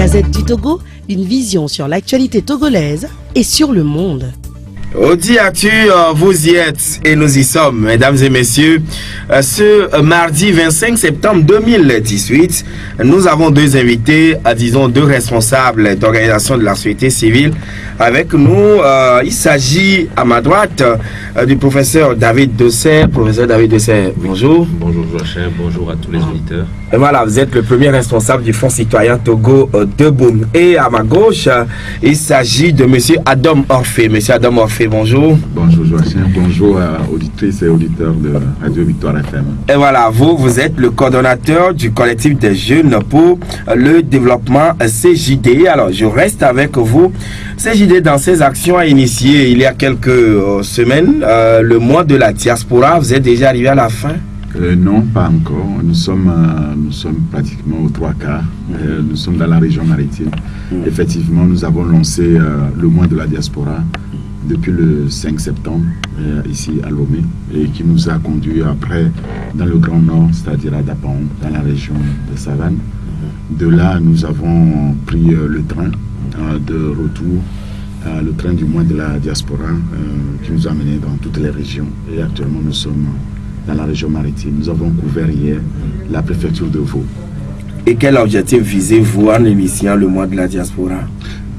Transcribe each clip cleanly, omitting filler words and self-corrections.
Gazette du Togo, une vision sur l'actualité togolaise et sur le monde. Audi Actu, vous y êtes et nous y sommes, mesdames et messieurs. Ce mardi 25 septembre 2018, nous avons deux invités, disons deux responsables d'organisation de la société civile avec nous. Il s'agit à ma droite du professeur David Dessay. Professeur David Dessay, bonjour. Bonjour Joachim, bonjour à tous les auditeurs. Et voilà, vous êtes le premier responsable du Fonds citoyen Togo de Boum. Et à ma gauche, il s'agit de monsieur Adam Orphée. Monsieur Adam Orphée, bonjour. Bonjour Joachim, bonjour à auditrices et auditeurs de Radio Victoire FM. Et voilà, vous êtes le coordonnateur du collectif des jeunes pour le développement CJD. Alors, je reste avec vous. CJD, dans ses actions, a initié il y a quelques semaines le mois de la diaspora. Vous êtes déjà arrivé à la fin? Non, pas encore. Nous sommes pratiquement aux trois quarts. Nous sommes dans la région maritime. Effectivement, nous avons lancé le mois de la diaspora depuis le 5 septembre, ici à Lomé, et qui nous a conduit après dans le Grand Nord, c'est-à-dire à Dapaon, dans la région de Savane. De là, nous avons pris le train de retour, le train du mois de la diaspora, qui nous a menés dans toutes les régions. Et actuellement, nous sommes dans la région maritime. Nous avons couvert hier la préfecture de Vaud. Et quel objectif visez-vous en initiant le mois de la diaspora?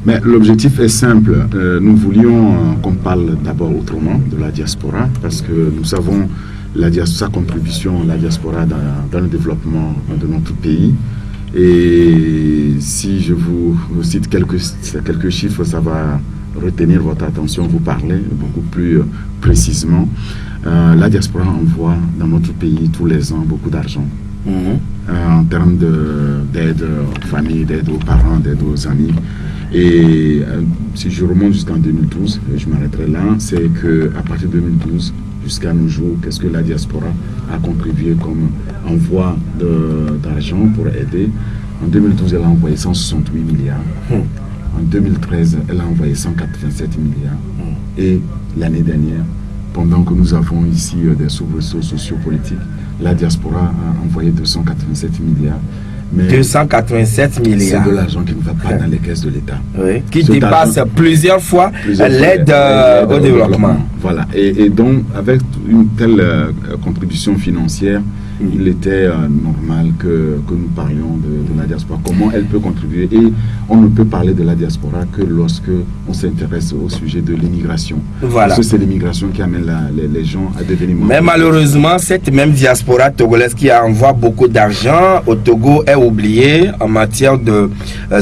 Mais l'objectif est simple. Nous voulions qu'on parle d'abord autrement de la diaspora, parce que nous savons sa contribution, la diaspora, dans le développement de notre pays. Et si je vous cite quelques chiffres, ça va retenir votre attention, vous parler beaucoup plus précisément. La diaspora envoie dans notre pays tous les ans beaucoup d'argent. En termes d'aide aux familles, d'aide aux parents, d'aide aux amis. Et si je remonte jusqu'en 2012, je m'arrêterai là, c'est qu'à partir de 2012 jusqu'à nos jours, qu'est-ce que la diaspora a contribué comme envoi d'argent pour aider. En 2012, elle a envoyé 168 milliards. En 2013, elle a envoyé 187 milliards. Et l'année dernière, pendant que nous avons ici des soubresauts sociopolitiques, la diaspora a envoyé 287 milliards. Mais 287 milliards. C'est de l'argent qui ne va pas dans les caisses de l'État. Oui, qui dépasse plusieurs fois l'aide au développement. Voilà. Et donc, avec une telle contribution financière, il était normal que nous parlions de la diaspora. Comment elle peut contribuer? Et on ne peut parler de la diaspora que lorsque on s'intéresse au sujet de l'immigration. Voilà. Parce que c'est l'immigration qui amène les gens à devenir membres. Mais malheureusement, cette même diaspora togolaise qui envoie beaucoup d'argent au Togo est oubliée en matière de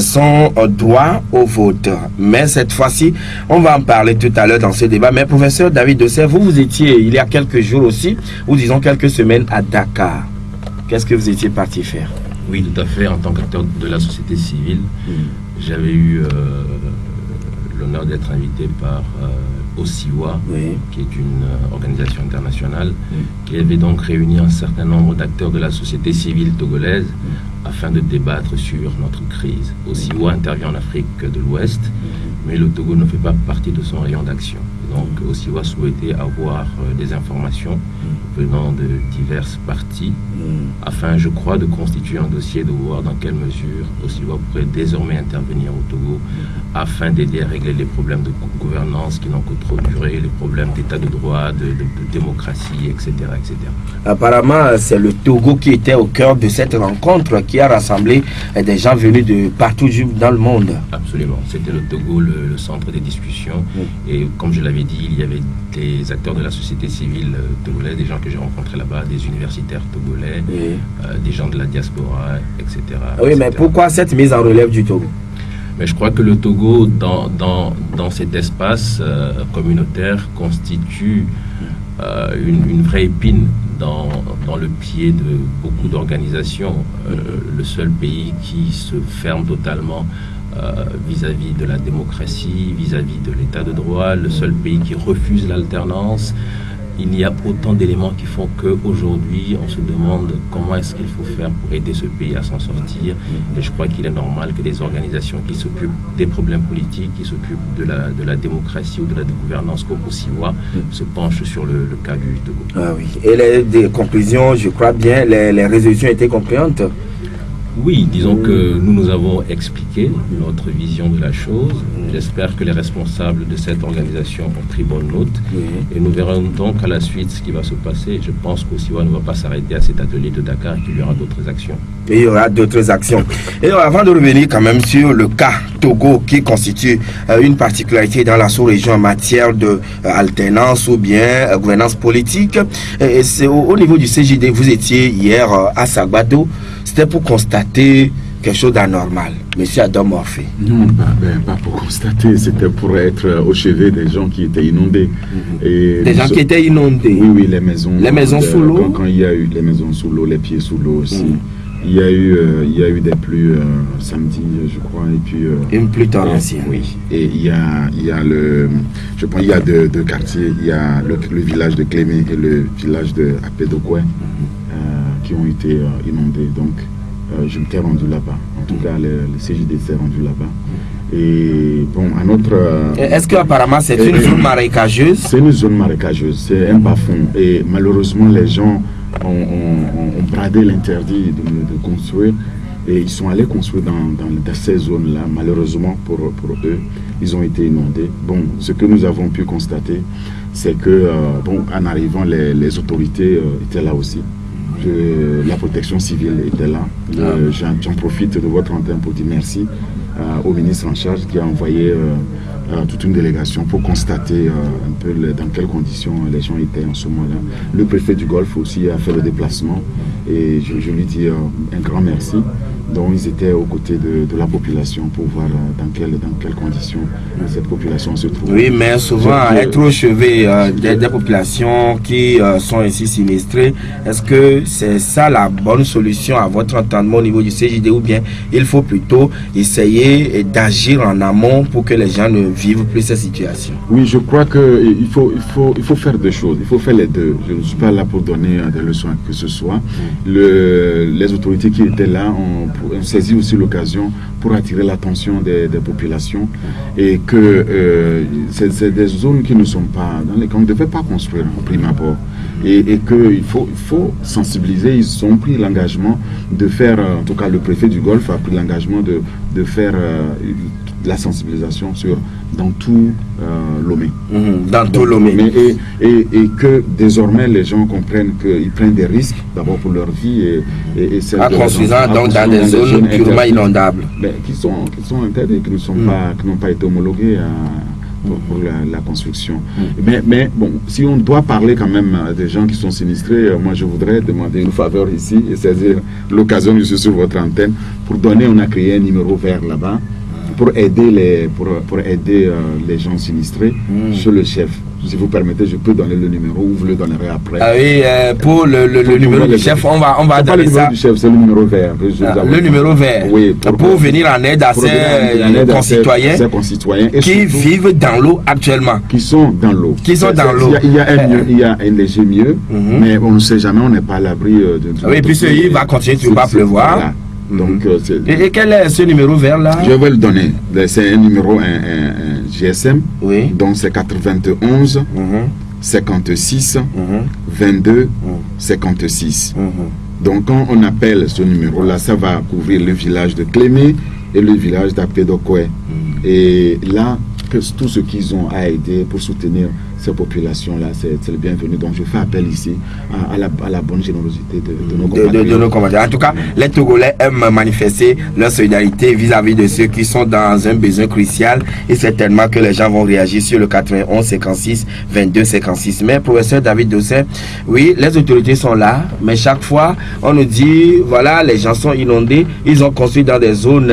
son droit au vote. Mais cette fois-ci, on va en parler tout à l'heure dans ce débat. Mais professeur David Dessay, vous étiez il y a quelques jours aussi, ou disons quelques semaines à Dakar. Qu'est-ce que vous étiez parti faire? Oui, tout à fait. En tant qu'acteur de la société civile, j'avais eu l'honneur d'être invité par OSIWA, qui est une organisation internationale, qui avait donc réuni un certain nombre d'acteurs de la société civile togolaise afin de débattre sur notre crise. OSIWA intervient en Afrique de l'Ouest, mais le Togo ne fait pas partie de son rayon d'action. Donc OSIWA souhaitait avoir des informations venant de diverses parties afin, je crois, de constituer un dossier, de voir dans quelle mesure OSIWA pourrait désormais intervenir au Togo afin d'aider à régler les problèmes de gouvernance qui n'ont que trop duré, les problèmes d'état de droit, de démocratie, etc., etc. Apparemment, c'est le Togo qui était au cœur de cette rencontre qui a rassemblé des gens venus de partout dans le monde. Absolument. C'était le Togo le centre des discussions. Et comme je l'avais dit, il y avait des acteurs de la société civile togolaise, des gens que j'ai rencontrés là-bas, des universitaires togolais, des gens de la diaspora, etc. Oui, mais pourquoi cette mise en relève du Togo? Mais je crois que le Togo, dans cet espace communautaire, constitue une vraie épine dans le pied de beaucoup d'organisations. Le seul pays qui se ferme totalement vis-à-vis de la démocratie, vis-à-vis de l'état de droit, le seul pays qui refuse l'alternance. Il y a autant d'éléments qui font qu'aujourd'hui, on se demande comment est-ce qu'il faut faire pour aider ce pays à s'en sortir. Et je crois qu'il est normal que des organisations qui s'occupent des problèmes politiques, qui s'occupent de la démocratie ou de la gouvernance comme OSIWA, se penchent sur le cas du Togo. Ah oui. Et les conclusions, je crois bien, les résolutions étaient compréhensibles. Oui, disons que nous avons expliqué notre vision de la chose. J'espère que les responsables de cette organisation ont pris bonne note. Et nous verrons donc à la suite ce qui va se passer. Je pense qu'Osiwa ne va pas s'arrêter à cet atelier de Dakar et qu'il y aura d'autres actions. Et il y aura d'autres actions. Et avant de revenir quand même sur le cas Togo qui constitue une particularité dans la sous-région en matière de alternance ou bien gouvernance politique, et c'est au niveau du CJD, vous étiez hier à Sagbado, c'était pour constater quelque chose d'anormal. Monsieur Adam Morphée. Non, pas pour constater, c'était pour être au chevet des gens qui étaient inondés. Et des gens qui étaient inondés. Oui, les maisons. Les maisons sous l'eau. Quand il y a eu les maisons sous l'eau, les pieds sous l'eau aussi. Il y a eu des pluies samedi, je crois, et puis une pluie torrentielle. Oui. Et il y a je pense, il y a deux quartiers. Il y a le village de Clémé et le village de Apedokwe qui ont été inondés. Donc, je m'étais rendu là-bas. En tout cas, le CJD s'est rendu là-bas. Et bon, à notre... Est-ce qu'apparemment c'est une zone marécageuse? C'est une zone marécageuse, c'est un bas-fond. Et malheureusement, les gens ont bradé l'interdit de construire. Et ils sont allés construire dans ces zones-là. Malheureusement pour eux, ils ont été inondés. Bon, ce que nous avons pu constater, c'est que, en arrivant, les autorités étaient là aussi. La protection civile était là. J'en profite de votre antenne pour dire merci au ministre en charge qui a envoyé toute une délégation pour constater un peu dans quelles conditions les gens étaient en ce moment-là. Le préfet du Golfe aussi a fait le déplacement et je lui dis un grand merci. Donc ils étaient aux côtés de la population pour voir dans quelles conditions cette population se trouve. Oui, mais souvent être au chevet des populations qui sont ainsi sinistrées, est-ce que c'est ça la bonne solution à votre entendement au niveau du CJD, ou bien il faut plutôt essayer d'agir en amont pour que les gens ne vivent plus cette situation? Oui, je crois qu'il faut faire deux choses, il faut faire les deux. Je ne suis pas là pour donner des leçons que ce soit. Les autorités qui étaient là ont saisi aussi l'occasion pour attirer l'attention des populations et que c'est des zones qui ne sont pas dans lesquelles on ne devait pas construire au prime abord et qu'il faut sensibiliser. Ils ont pris l'engagement de faire, en tout cas le préfet du Golfe a pris l'engagement de faire la sensibilisation dans tout Lomé. Dans tout Lomé. Et que désormais les gens comprennent qu'ils prennent des risques d'abord pour leur vie et celle en construisant donc dans des zones purement inondables. Qui sont interdites, qui n'ont pas été homologuées pour la construction. Mais bon, si on doit parler quand même des gens qui sont sinistrés, moi je voudrais demander une faveur ici et saisir l'occasion, je suis sur votre antenne, pour donner, on a créé un numéro vert là-bas pour aider les gens sinistrés. Je suis le chef. Si vous permettez, je peux donner le numéro ou vous le donnerez après. Ah oui, pour le numéro du chef, on va donner le numéro du chef, c'est le numéro vert. Le numéro vert. Oui, pour venir en aide à ses concitoyens qui vivent dans l'eau actuellement. Qui sont dans l'eau. Il y a un léger mieux, mais on ne sait jamais, on n'est pas à l'abri de... Oui, puis il va continuer, il va pleuvoir. Voilà. Donc, et quel est ce numéro vert là? Je vais le donner. C'est un numéro, un GSM. Oui. Donc c'est 91 56 22 56. Donc quand on appelle ce numéro là, ça va couvrir le village de Clémé et le village d'Apedokwe. Et là, tout ce qu'ils ont à aider pour soutenir ces populations-là, c'est le bienvenu. Donc je fais appel ici à la bonne générosité de nos compatriotes. En tout cas, les Togolais aiment manifester leur solidarité vis-à-vis de ceux qui sont dans un besoin crucial, et certainement que les gens vont réagir sur le 91 56 22 56. Mais professeur David Dosset, oui, les autorités sont là, mais chaque fois on nous dit voilà, les gens sont inondés, ils ont construit dans des zones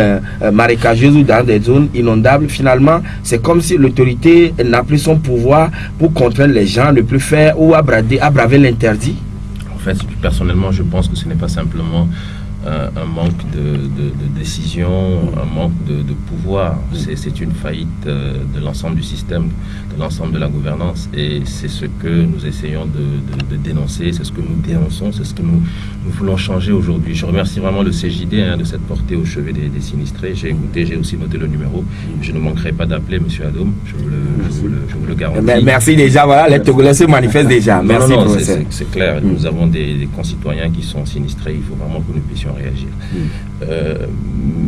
marécageuses ou dans des zones inondables. Finalement, c'est comme si l'autorité n'a plus son pouvoir pour contraindre les gens à ne plus faire ou à braver l'interdit. En fait, personnellement, je pense que ce n'est pas simplement un manque de décision, un manque de pouvoir. C'est une faillite de l'ensemble du système, de l'ensemble de la gouvernance. Et c'est ce que nous essayons de dénoncer, c'est ce que nous dénonçons, c'est ce que nous voulons changer aujourd'hui. Je remercie vraiment le CJD de s'être porté au chevet des sinistrés. J'ai écouté, j'ai aussi noté le numéro. Je ne manquerai pas d'appeler M. Adom, je vous le garantis. Merci déjà, voilà, les Togolais se manifestent déjà. Merci. C'est clair, nous avons des concitoyens qui sont sinistrés, il faut vraiment que nous puissions allons réagir.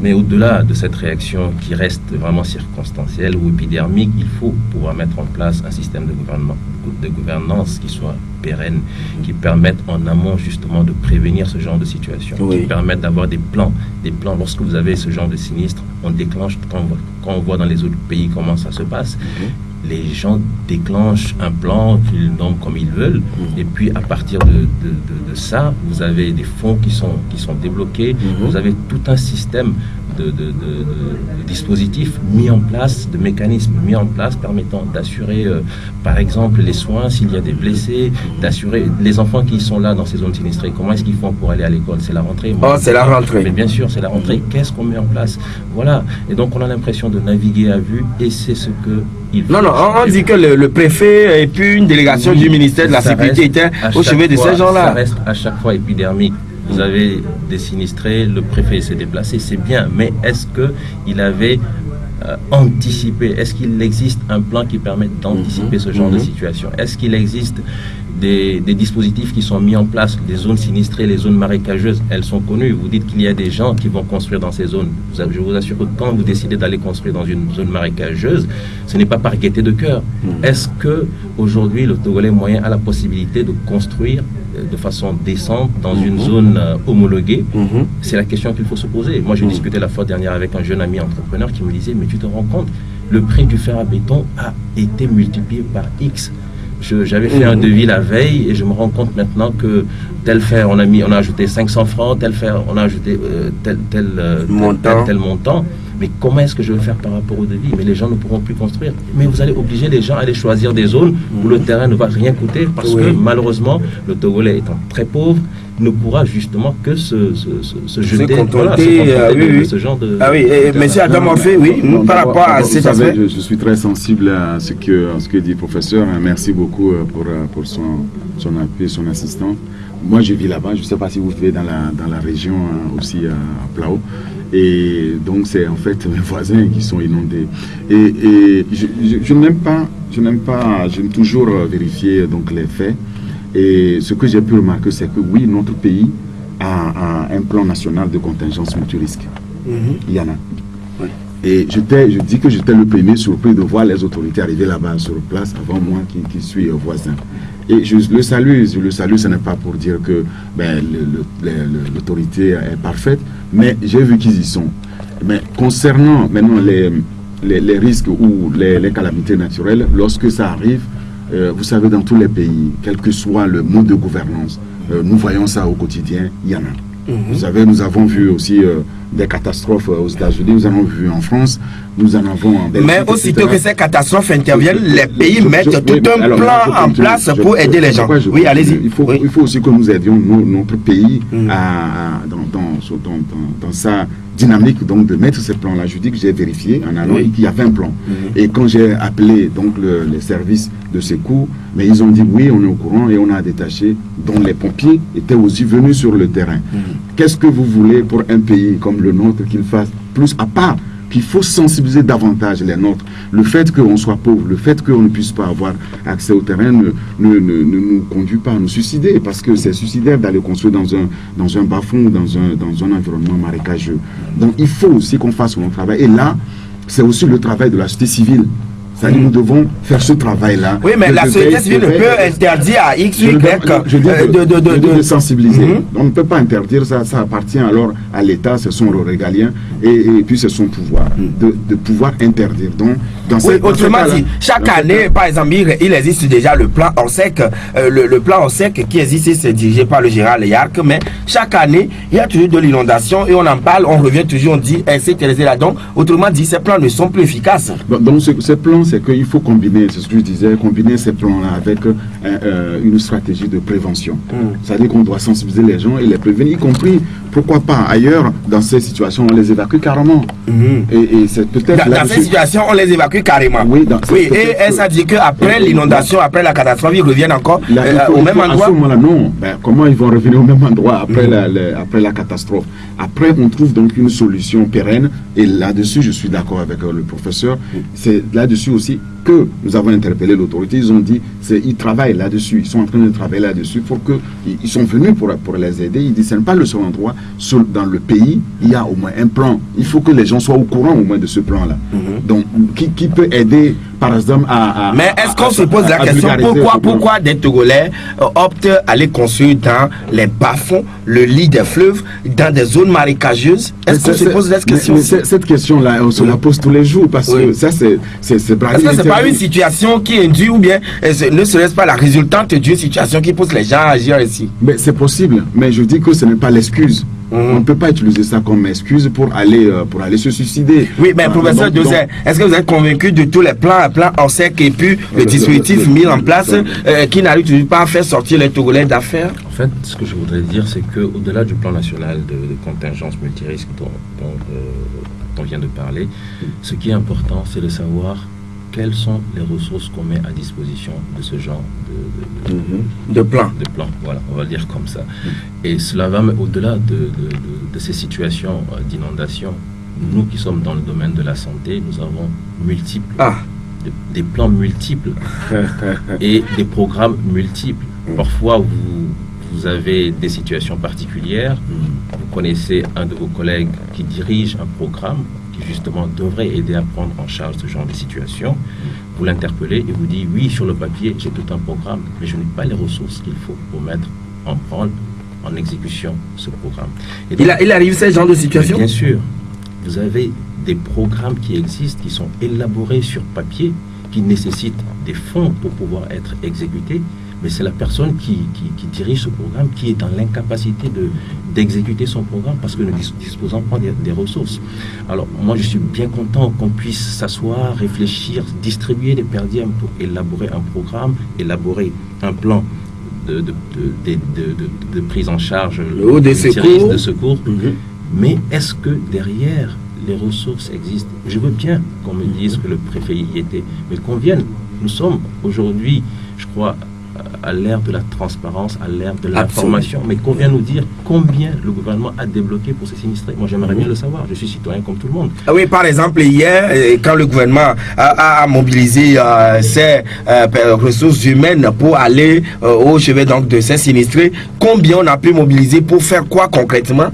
Mais au-delà de cette réaction qui reste vraiment circonstancielle ou épidermique, il faut pouvoir mettre en place un système de gouvernance qui soit pérenne, qui permette en amont justement de prévenir ce genre de situation, qui permette d'avoir des plans. Lorsque vous avez ce genre de sinistre, on déclenche, quand on voit dans les autres pays comment ça se passe, les gens déclenchent un plan qu'ils nomment comme ils veulent, et puis à partir de ça, vous avez des fonds qui sont débloqués, vous avez tout un système de dispositifs mis en place, de mécanismes mis en place permettant d'assurer, par exemple, les soins s'il y a des blessés, d'assurer les enfants qui sont là dans ces zones sinistrées. Comment est-ce qu'ils font pour aller à l'école? C'est la rentrée. C'est la rentrée. Mais bien sûr, c'est la rentrée. Qu'est-ce qu'on met en place? Voilà. Et donc, on a l'impression de naviguer à vue, et c'est ce que il faut. Non, on dit que le préfet et puis une délégation du ministère de la Sécurité était au chevet de ces gens-là. Ça reste à chaque fois épidermique. Vous avez des sinistrés, le préfet s'est déplacé, c'est bien, mais est-ce qu'il avait anticipé? Est-ce qu'il existe un plan qui permette d'anticiper ce genre de situation? Est-ce qu'il existe des dispositifs qui sont mis en place? Les zones sinistrées, les zones marécageuses, elles sont connues. Vous dites qu'il y a des gens qui vont construire dans ces zones. Je vous assure que quand vous décidez d'aller construire dans une zone marécageuse, ce n'est pas par gaieté de cœur. Est-ce que aujourd'hui le Togolais moyen a la possibilité de construire de façon décente dans une zone homologuée? C'est la question qu'il faut se poser. Moi, j'ai discuté la fois dernière avec un jeune ami entrepreneur qui me disait, mais tu te rends compte, le prix du fer à béton a été multiplié par X. J'avais fait un devis la veille et je me rends compte maintenant que tel fer, on a ajouté 500 francs, tel fer, on a ajouté tel montant. Mais comment est-ce que je vais faire par rapport au devis? Mais les gens ne pourront plus construire. Mais vous allez obliger les gens à aller choisir des zones où le terrain ne va rien coûter, parce que malheureusement, le Togolais étant très pauvre, ne pourra justement que se jeter de ce genre de... Ah oui, et monsieur Adam Morphée, par rapport à cet aspect. Je suis très sensible à ce que dit le professeur. Merci beaucoup pour son appui, son assistance. Moi, je vis là-bas. Je ne sais pas si vous vivez dans la région aussi à Plao. Et donc, c'est en fait mes voisins qui sont inondés. Et je n'aime toujours vérifier donc, les faits. Et ce que j'ai pu remarquer, c'est que oui, notre pays a un plan national de contingence multirisque. Il y en a. Oui. Et je dis que j'étais le premier surpris de voir les autorités arriver là-bas sur place avant moi qui suis voisin. Et je le salue, ce n'est pas pour dire que l'autorité est parfaite, mais j'ai vu qu'ils y sont. Mais concernant maintenant les risques ou les calamités naturelles, lorsque ça arrive, vous savez, dans tous les pays, quel que soit le mode de gouvernance, nous voyons ça au quotidien, il y en a. Vous savez, nous avons vu aussi des catastrophes aux États-Unis, nous en avons vu en France, nous en avons en Belgique. Mais aussitôt que ces catastrophes interviennent, les pays mettent tout un plan en place pour aider les gens. Oui, allez-y. Il faut aussi que nous aidions notre pays dans sa dynamique donc de mettre ces plans-là. Je dis que j'ai vérifié en allant qu'il y avait un plan. Et quand j'ai appelé donc les services de secours, mais ils ont dit oui, on est au courant et on a détaché, dont les pompiers étaient aussi venus sur le terrain. Qu'est-ce que vous voulez pour un pays comme le nôtre qu'il fasse plus à part qu'il faut sensibiliser davantage les nôtres. Le fait qu'on soit pauvre, le fait qu'on ne puisse pas avoir accès au terrain ne nous conduit pas à nous suicider, parce que c'est suicidaire d'aller construire dans un bas-fond, dans un environnement marécageux. Donc il faut aussi qu'on fasse notre travail. Et là, c'est aussi le travail de la société civile. C'est-à-dire nous devons faire ce travail-là. Oui, mais la société civile peut interdire à X, Y, de sensibiliser. On ne peut pas interdire ça, ça appartient alors à l'État, c'est son régalien, et puis c'est son pouvoir, de pouvoir interdire. Donc, autrement dit, chaque année, par exemple, il existe déjà le plan ORSEC, le plan ORSEC qui existe, c'est dirigé par le général Yark, mais chaque année, il y a toujours de l'inondation, et on en parle, on revient toujours, on dit, sécuriser là. Donc, autrement dit, ces plans ne sont plus efficaces. Donc, ces plans, c'est qu'il faut combiner, c'est ce que je disais, combiner ces plans-là avec une stratégie de prévention. C'est-à-dire qu'on doit sensibiliser les gens et les prévenir, y compris, pourquoi pas, ailleurs, dans ces situations, on les évacue carrément. Et c'est peut-être dans ces situations, on les évacue carrément. Oui, et ça dit qu'après l'inondation, après la catastrophe, ils reviennent encore au même endroit. À ce moment-là, non. Comment ils vont revenir au même endroit après la catastrophe? Après, on trouve donc une solution pérenne, et là-dessus, je suis d'accord avec le professeur, c'est là-dessus aussi que nous avons interpellé l'autorité, ils ont dit, ils travaillent là-dessus, ils sont en train de travailler là-dessus pour que, ils sont venus pour les aider. Ils disent, ce n'est pas le seul endroit, dans le pays, il y a au moins un plan. Il faut que les gens soient au courant au moins de ce plan-là. Donc, qui peut aider, par exemple, Mais est-ce qu'on se pose la question, pourquoi des Togolais optent à aller construire dans les bas-fonds, le lit des fleuves, dans des zones marécageuses? Est-ce qu'on se pose cette question? Cette question-là, on se la pose tous les jours, parce que ça, c'est Est-ce que ce n'est pas une situation qui induit, ou bien ne serait-ce pas la résultante d'une situation qui pousse les gens à agir ici? Mais c'est possible, mais je dis que ce n'est pas l'excuse. On ne peut pas utiliser ça comme excuse pour aller se suicider. Oui, mais professeur Joseph, est-ce que vous êtes convaincu de tous les plans en sec et puis le dispositif mis en place qui n'arrive toujours pas à faire sortir les Togolais d'affaires? En fait, ce que je voudrais dire, c'est qu'au-delà du plan national de contingence multirisque dont on vient de parler, ce qui est important, c'est de savoir quelles sont les ressources qu'on met à disposition de ce genre de plan. Voilà, on va le dire comme ça. Et cela va au-delà de ces situations d'inondation. Nous qui sommes dans le domaine de la santé, nous avons des plans multiples et des programmes multiples. Parfois, vous avez des situations particulières. Vous connaissez un de vos collègues qui dirige un programme qui justement devrait aider à prendre en charge ce genre de situation. Vous l'interpellez et vous dites, oui, sur le papier, j'ai tout un programme, mais je n'ai pas les ressources qu'il faut pour mettre en exécution ce programme. Et donc, il arrive ce genre de situation? Bien sûr. Vous avez des programmes qui existent, qui sont élaborés sur papier, qui nécessitent des fonds pour pouvoir être exécutés, mais c'est la personne qui dirige ce programme qui est dans l'incapacité d'exécuter son programme parce que nous ne disposons pas des ressources. Alors moi je suis bien content qu'on puisse s'asseoir, réfléchir, distribuer des per diem pour élaborer un programme, élaborer un plan de prise en charge de secours. Mais est-ce que derrière les ressources existent? Je veux bien qu'on me dise que le préfet y était, mais qu'on vienne. Nous sommes aujourd'hui, je crois, à l'ère de la transparence, à l'ère de l'information, mais qu'on vient nous dire combien le gouvernement a débloqué pour ces sinistrés. Moi, j'aimerais bien le savoir. Je suis citoyen comme tout le monde. Oui, par exemple, hier, quand le gouvernement a mobilisé ses ressources humaines pour aller au chevet donc, de ces sinistrés, combien on a pu mobiliser pour faire quoi concrètement?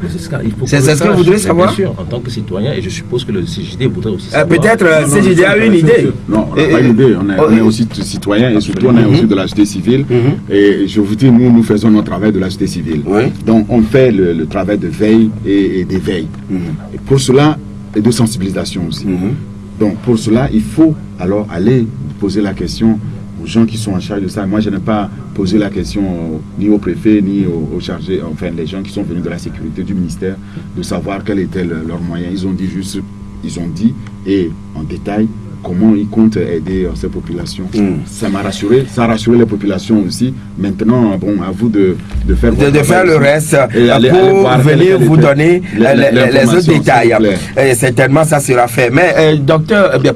C'est ce que vous voudrez savoir? Bien sûr, en tant que citoyen, et je suppose que le CJD voudrait aussi savoir. Peut-être CJD a une idée. Non, on n'a pas une idée. On est aussi citoyen et surtout on est aussi de la société civile. Et je vous dis, nous faisons notre travail de la société civile. Donc on fait le travail de veille et d'éveil. Et pour cela, et de sensibilisation aussi. Donc pour cela, il faut alors aller poser la question aux gens qui sont en charge de ça. Moi, je n'ai pas posé la question ni au préfet, ni aux chargés, enfin les gens qui sont venus de la sécurité du ministère, de savoir quels étaient leurs moyens. Ils ont dit et en détail comment ils comptent aider ces populations. Ça m'a rassuré, ça a rassuré les populations aussi. Maintenant, bon, à vous de faire le reste pour venir vous donner les autres détails. Et certainement, ça sera fait. Mais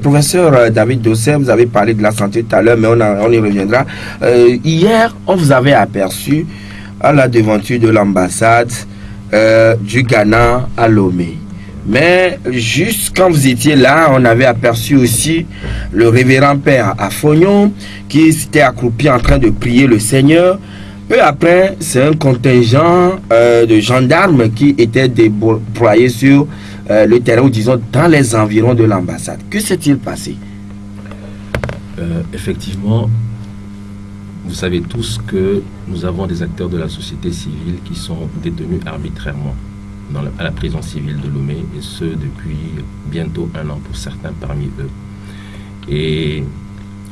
professeur David Dossé, vous avez parlé de la santé tout à l'heure, mais on y reviendra. Hier, on vous avait aperçu à la devanture de l'ambassade du Ghana à Lomé. Mais juste quand vous étiez là, on avait aperçu aussi le révérend père Afognon qui s'était accroupi en train de prier le Seigneur. Peu après, c'est un contingent de gendarmes qui était déployé sur le terrain, ou disons dans les environs de l'ambassade. Que s'est-il passé? Effectivement, vous savez tous que nous avons des acteurs de la société civile qui sont détenus arbitrairement à la prison civile de Lomé, et ce depuis bientôt 1 an pour certains parmi eux. Et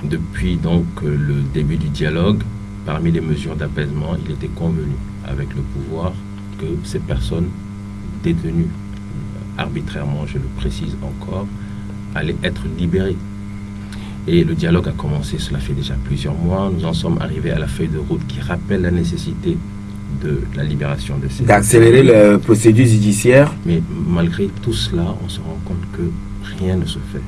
depuis donc le début du dialogue, parmi les mesures d'apaisement, il était convenu avec le pouvoir que ces personnes détenues arbitrairement, je le précise encore, allaient être libérées. Et le dialogue a commencé, cela fait déjà plusieurs mois. Nous en sommes arrivés à la feuille de route qui rappelle la nécessité de la libération de ces... D'accélérer la procédure judiciaire. Mais malgré tout cela, on se rend compte que rien ne se fait.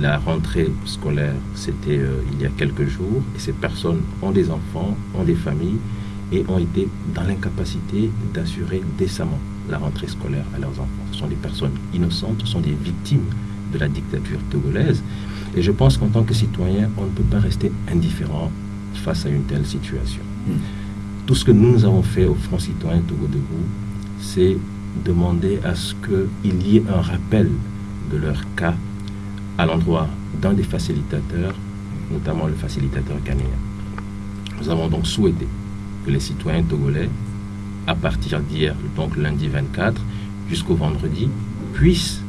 La rentrée scolaire, c'était il y a quelques jours, et ces personnes ont des enfants, ont des familles, et ont été dans l'incapacité d'assurer décemment la rentrée scolaire à leurs enfants. Ce sont des personnes innocentes, ce sont des victimes de la dictature togolaise. Et je pense qu'en tant que citoyen, on ne peut pas rester indifférent face à une telle situation. Tout ce que nous avons fait au Front citoyen Togo Debout, c'est demander à ce qu'il y ait un rappel de leur cas à l'endroit d'un des facilitateurs, notamment le facilitateur ghanéen. Nous avons donc souhaité que les citoyens togolais, à partir d'hier, donc lundi 24, jusqu'au vendredi, puissent,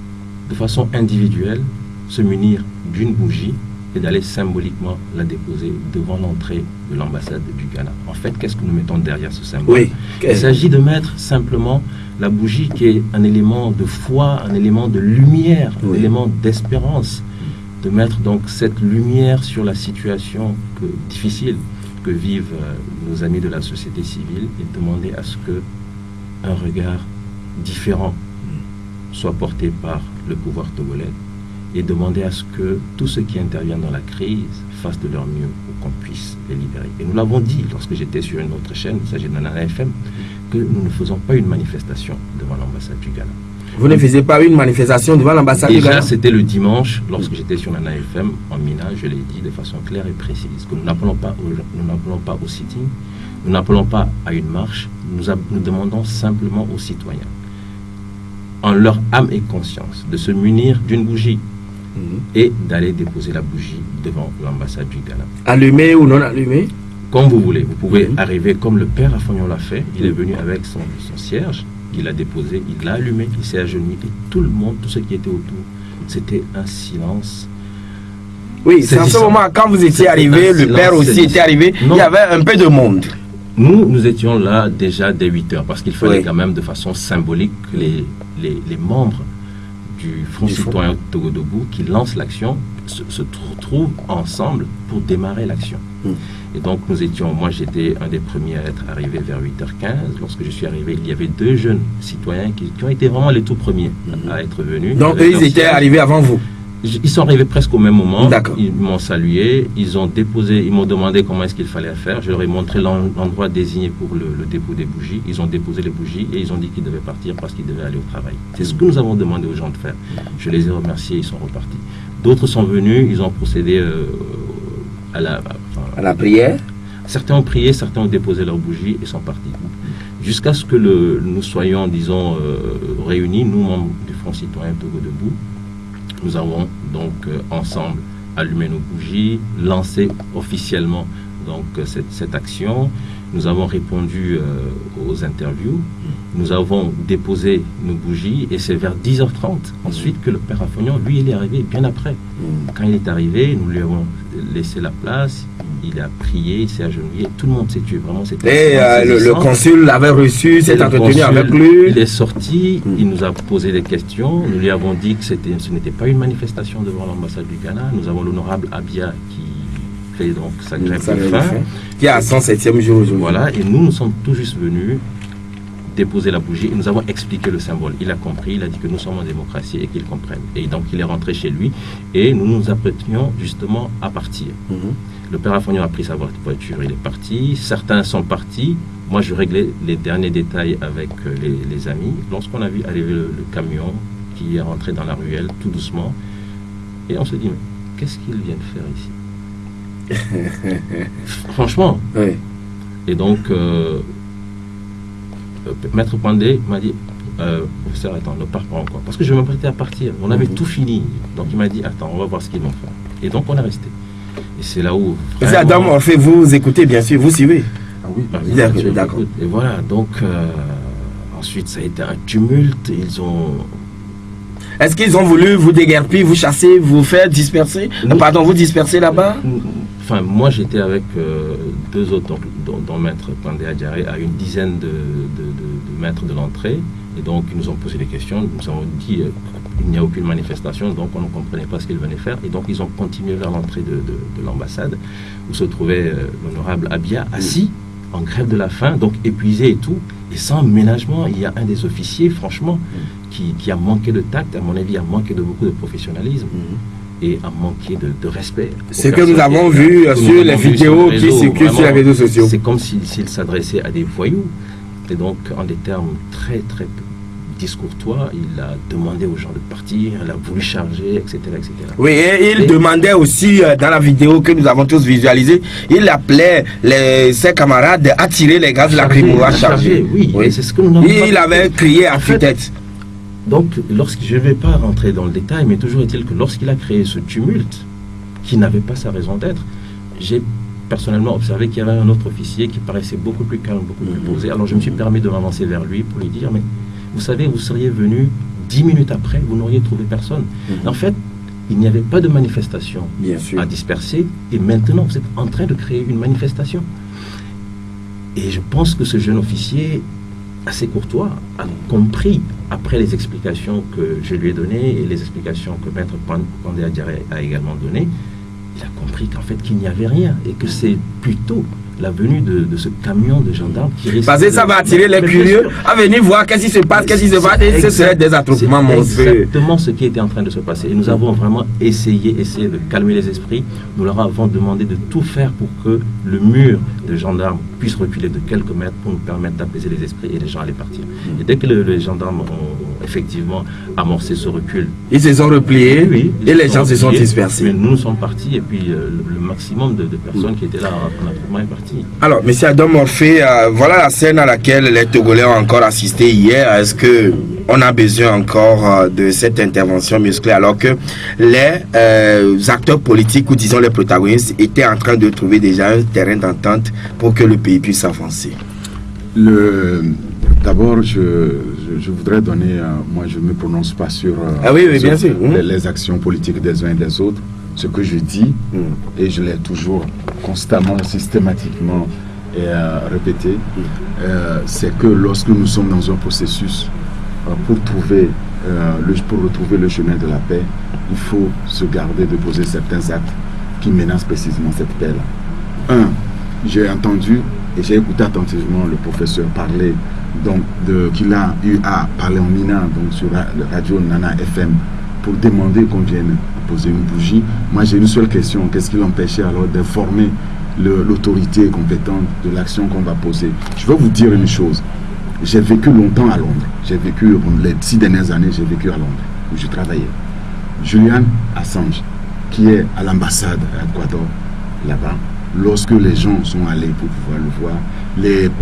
de façon individuelle, se munir d'une bougie et d'aller symboliquement la déposer devant l'entrée de l'ambassade du Ghana. En fait, qu'est-ce que nous mettons derrière ce symbole? Oui. Il s'agit de mettre simplement la bougie qui est un élément de foi, un élément de lumière, un élément d'espérance. De mettre donc cette lumière sur la situation difficile que vivent nos amis de la société civile et demander à ce que un regard différent soit porté par le pouvoir togolais et demander à ce que tous ceux qui interviennent dans la crise fassent de leur mieux pour qu'on puisse les libérer. Et nous l'avons dit lorsque j'étais sur une autre chaîne, il s'agit de Nana FM, que nous ne faisons pas une manifestation devant l'ambassade du Ghana. Vous ne faisiez pas une manifestation devant l'ambassade du Ghana? Déjà, c'était le dimanche, lorsque j'étais sur Nana FM, en Mina, je l'ai dit de façon claire et précise, que nous n'appelons pas au sitting, nous n'appelons pas à une marche, nous demandons simplement aux citoyens, en leur âme et conscience, de se munir d'une bougie et d'aller déposer la bougie devant l'ambassade du Ghana. Allumée ou non allumée? Comme vous voulez. Vous pouvez arriver comme le père Afognon l'a fait. Il est venu avec son cierge, il l'a déposé, il l'a allumé, il s'est agenouillé et tout le monde, tous ceux qui étaient autour, c'était un silence. Oui, c'est en ce moment, quand vous étiez arrivé, le père aussi était arrivé, il y avait un peu de monde. Nous étions là déjà dès 8 heures parce qu'il fallait quand même de façon symbolique que les membres du Front citoyen Togo Debout qui lancent l'action se retrouvent ensemble pour démarrer l'action. Et donc moi j'étais un des premiers à être arrivé vers 8h15. Lorsque je suis arrivé, il y avait 2 jeunes citoyens qui ont été vraiment les tout premiers à être venus. Donc eux, ils étaient arrivés avant vous? Ils sont arrivés presque au même moment. Ils m'ont salué, ils m'ont demandé comment est-ce qu'il fallait faire. Je leur ai montré l'endroit désigné pour le dépôt des bougies. Ils ont déposé les bougies et ils ont dit qu'ils devaient partir parce qu'ils devaient aller au travail. C'est ce que nous avons demandé aux gens de faire. Je les ai remerciés, ils sont repartis. D'autres sont venus, ils ont procédé à la prière. Certains ont prié, certains ont déposé leurs bougies et sont partis. Jusqu'à ce que nous soyons, disons, réunis, nous, membres du Front citoyen Togo Debout. Nous avons donc ensemble allumé nos bougies, lancé officiellement donc cette action. Nous avons répondu aux interviews. Nous avons déposé nos bougies et c'est vers 10h30 ensuite que le père Afognon, lui, il est arrivé bien après. Quand il est arrivé, nous lui avons laissé la place. Il a prié, il s'est agenouillé, tout le monde s'est tué, vraiment. Et le consul l'avait reçu, s'est entretenu avec lui. Il est sorti, il nous a posé des questions, nous lui avons dit que ce n'était pas une manifestation devant l'ambassade du Ghana. Nous avons l'honorable Abia qui fait donc sa grève de faim. Qui est à 107e jour aujourd'hui. Voilà, et nous sommes tout juste venus déposer la bougie et nous avons expliqué le symbole. Il a compris, il a dit que nous sommes en démocratie et qu'il comprenne. Et donc il est rentré chez lui et nous nous apprêtions justement à partir. Le père Afognon a pris sa voiture, il est parti. Certains sont partis. Moi, je réglais les derniers détails avec les amis. Lorsqu'on a vu arriver le camion qui est rentré dans la ruelle tout doucement, et on se dit, mais qu'est-ce qu'il vient de faire ici? Franchement. Oui. Et donc, Maître Pandé m'a dit, professeur, attends, ne pars pas encore. Parce que je m'apprêtais à partir. On avait tout fini. Donc, il m'a dit, attends, on va voir ce qu'ils vont faire. Et donc, on est resté. Et c'est là où... Vraiment... Adam Orphée, vous écoutez, bien sûr, vous suivez. Ah oui, d'accord. Et voilà, donc, ensuite, ça a été un tumulte. Ils ont... Est-ce qu'ils ont voulu vous déguerpir, vous chasser, vous faire disperser? Pardon, vous disperser là-bas? Enfin, moi, j'étais avec 2 autres, dont Maître Pandé Adjaré, à une dizaine de mètres de l'entrée. Et donc, ils nous ont posé des questions. Nous avons dit qu'il n'y a aucune manifestation, donc on ne comprenait pas ce qu'ils venaient faire. Et donc, ils ont continué vers l'entrée de l'ambassade, où se trouvait l'honorable Abia, assis, en grève de la faim, donc épuisé et tout. Et sans ménagement, il y a un des officiers, franchement, qui a manqué de tact, à mon avis, a manqué de beaucoup de professionnalisme. Et a manqué de respect. Ce que nous avons vu sur les vidéos qui circulent sur les réseaux sociaux. C'est comme s'il s'adressait à des voyous. Et donc, en des termes très, très discourtois, il a demandé aux gens de partir, il a voulu charger, etc. etc. Oui, et il demandait aussi, dans la vidéo que nous avons tous visualisée, il appelait ses camarades à tirer les gaz lacrymogènes à charger. Oui, c'est ce que nous avons il avait crié à tue-tête. Donc, je ne vais pas rentrer dans le détail, mais toujours est-il que lorsqu'il a créé ce tumulte, qui n'avait pas sa raison d'être, j'ai personnellement observé qu'il y avait un autre officier qui paraissait beaucoup plus calme, beaucoup plus posé. Alors je me suis permis de m'avancer vers lui pour lui dire, mais vous savez, vous seriez venu 10 minutes après, vous n'auriez trouvé personne. En fait, il n'y avait pas de manifestation à disperser, et maintenant vous êtes en train de créer une manifestation. Et je pense que ce jeune officier, assez courtois, a compris, après les explications que je lui ai données et les explications que Maître Pandé Adiaré a également données, il a compris qu'en fait qu'il n'y avait rien et que c'est plutôt la venue de ce camion de gendarmes qui risque... Parce que ça va attirer les curieux à venir voir qu'est-ce qui se passe, et ce serait des attroupements monstrueux. C'est exactement ce qui était en train de se passer. Et nous avons vraiment essayé de calmer les esprits. Nous leur avons demandé de tout faire pour que le mur de gendarmes puisse reculer de quelques mètres pour nous permettre d'apaiser les esprits et les gens allaient partir. Et dès que les gendarmes ont effectivement amorcé ce recul... Ils se sont repliés, et les gens se sont dispersés. Mais nous sommes partis et puis le maximum de personnes qui étaient là en attroupement est parti. Alors, M. Adam Morphée, voilà la scène à laquelle les Togolais ont encore assisté hier. Est-ce qu'on a besoin encore de cette intervention musclée alors que les acteurs politiques, ou disons les protagonistes, étaient en train de trouver déjà un terrain d'entente pour que le pays puisse avancer? D'abord, je voudrais donner, moi je ne me prononce pas sur, bien sûr. Les actions politiques des uns et des autres. Ce que je dis, et je l'ai toujours constamment, systématiquement répété, c'est que lorsque nous sommes dans un processus pour retrouver le chemin de la paix, il faut se garder de poser certains actes qui menacent précisément cette paix-là. J'ai entendu et j'ai écouté attentivement le professeur parler qu'il a eu à parler en Mina, donc sur la radio Nana FM, pour demander qu'on vienne poser une bougie. Moi j'ai une seule question, qu'est-ce qui l'empêchait alors d'informer l'autorité compétente de l'action qu'on va poser? Je vais vous dire une chose, j'ai vécu longtemps à Londres, les 6 dernières années j'ai vécu à Londres, où je travaillais. Julian Assange, qui est à l'ambassade à Ecuador, là-bas, lorsque les gens sont allés pour pouvoir le voir,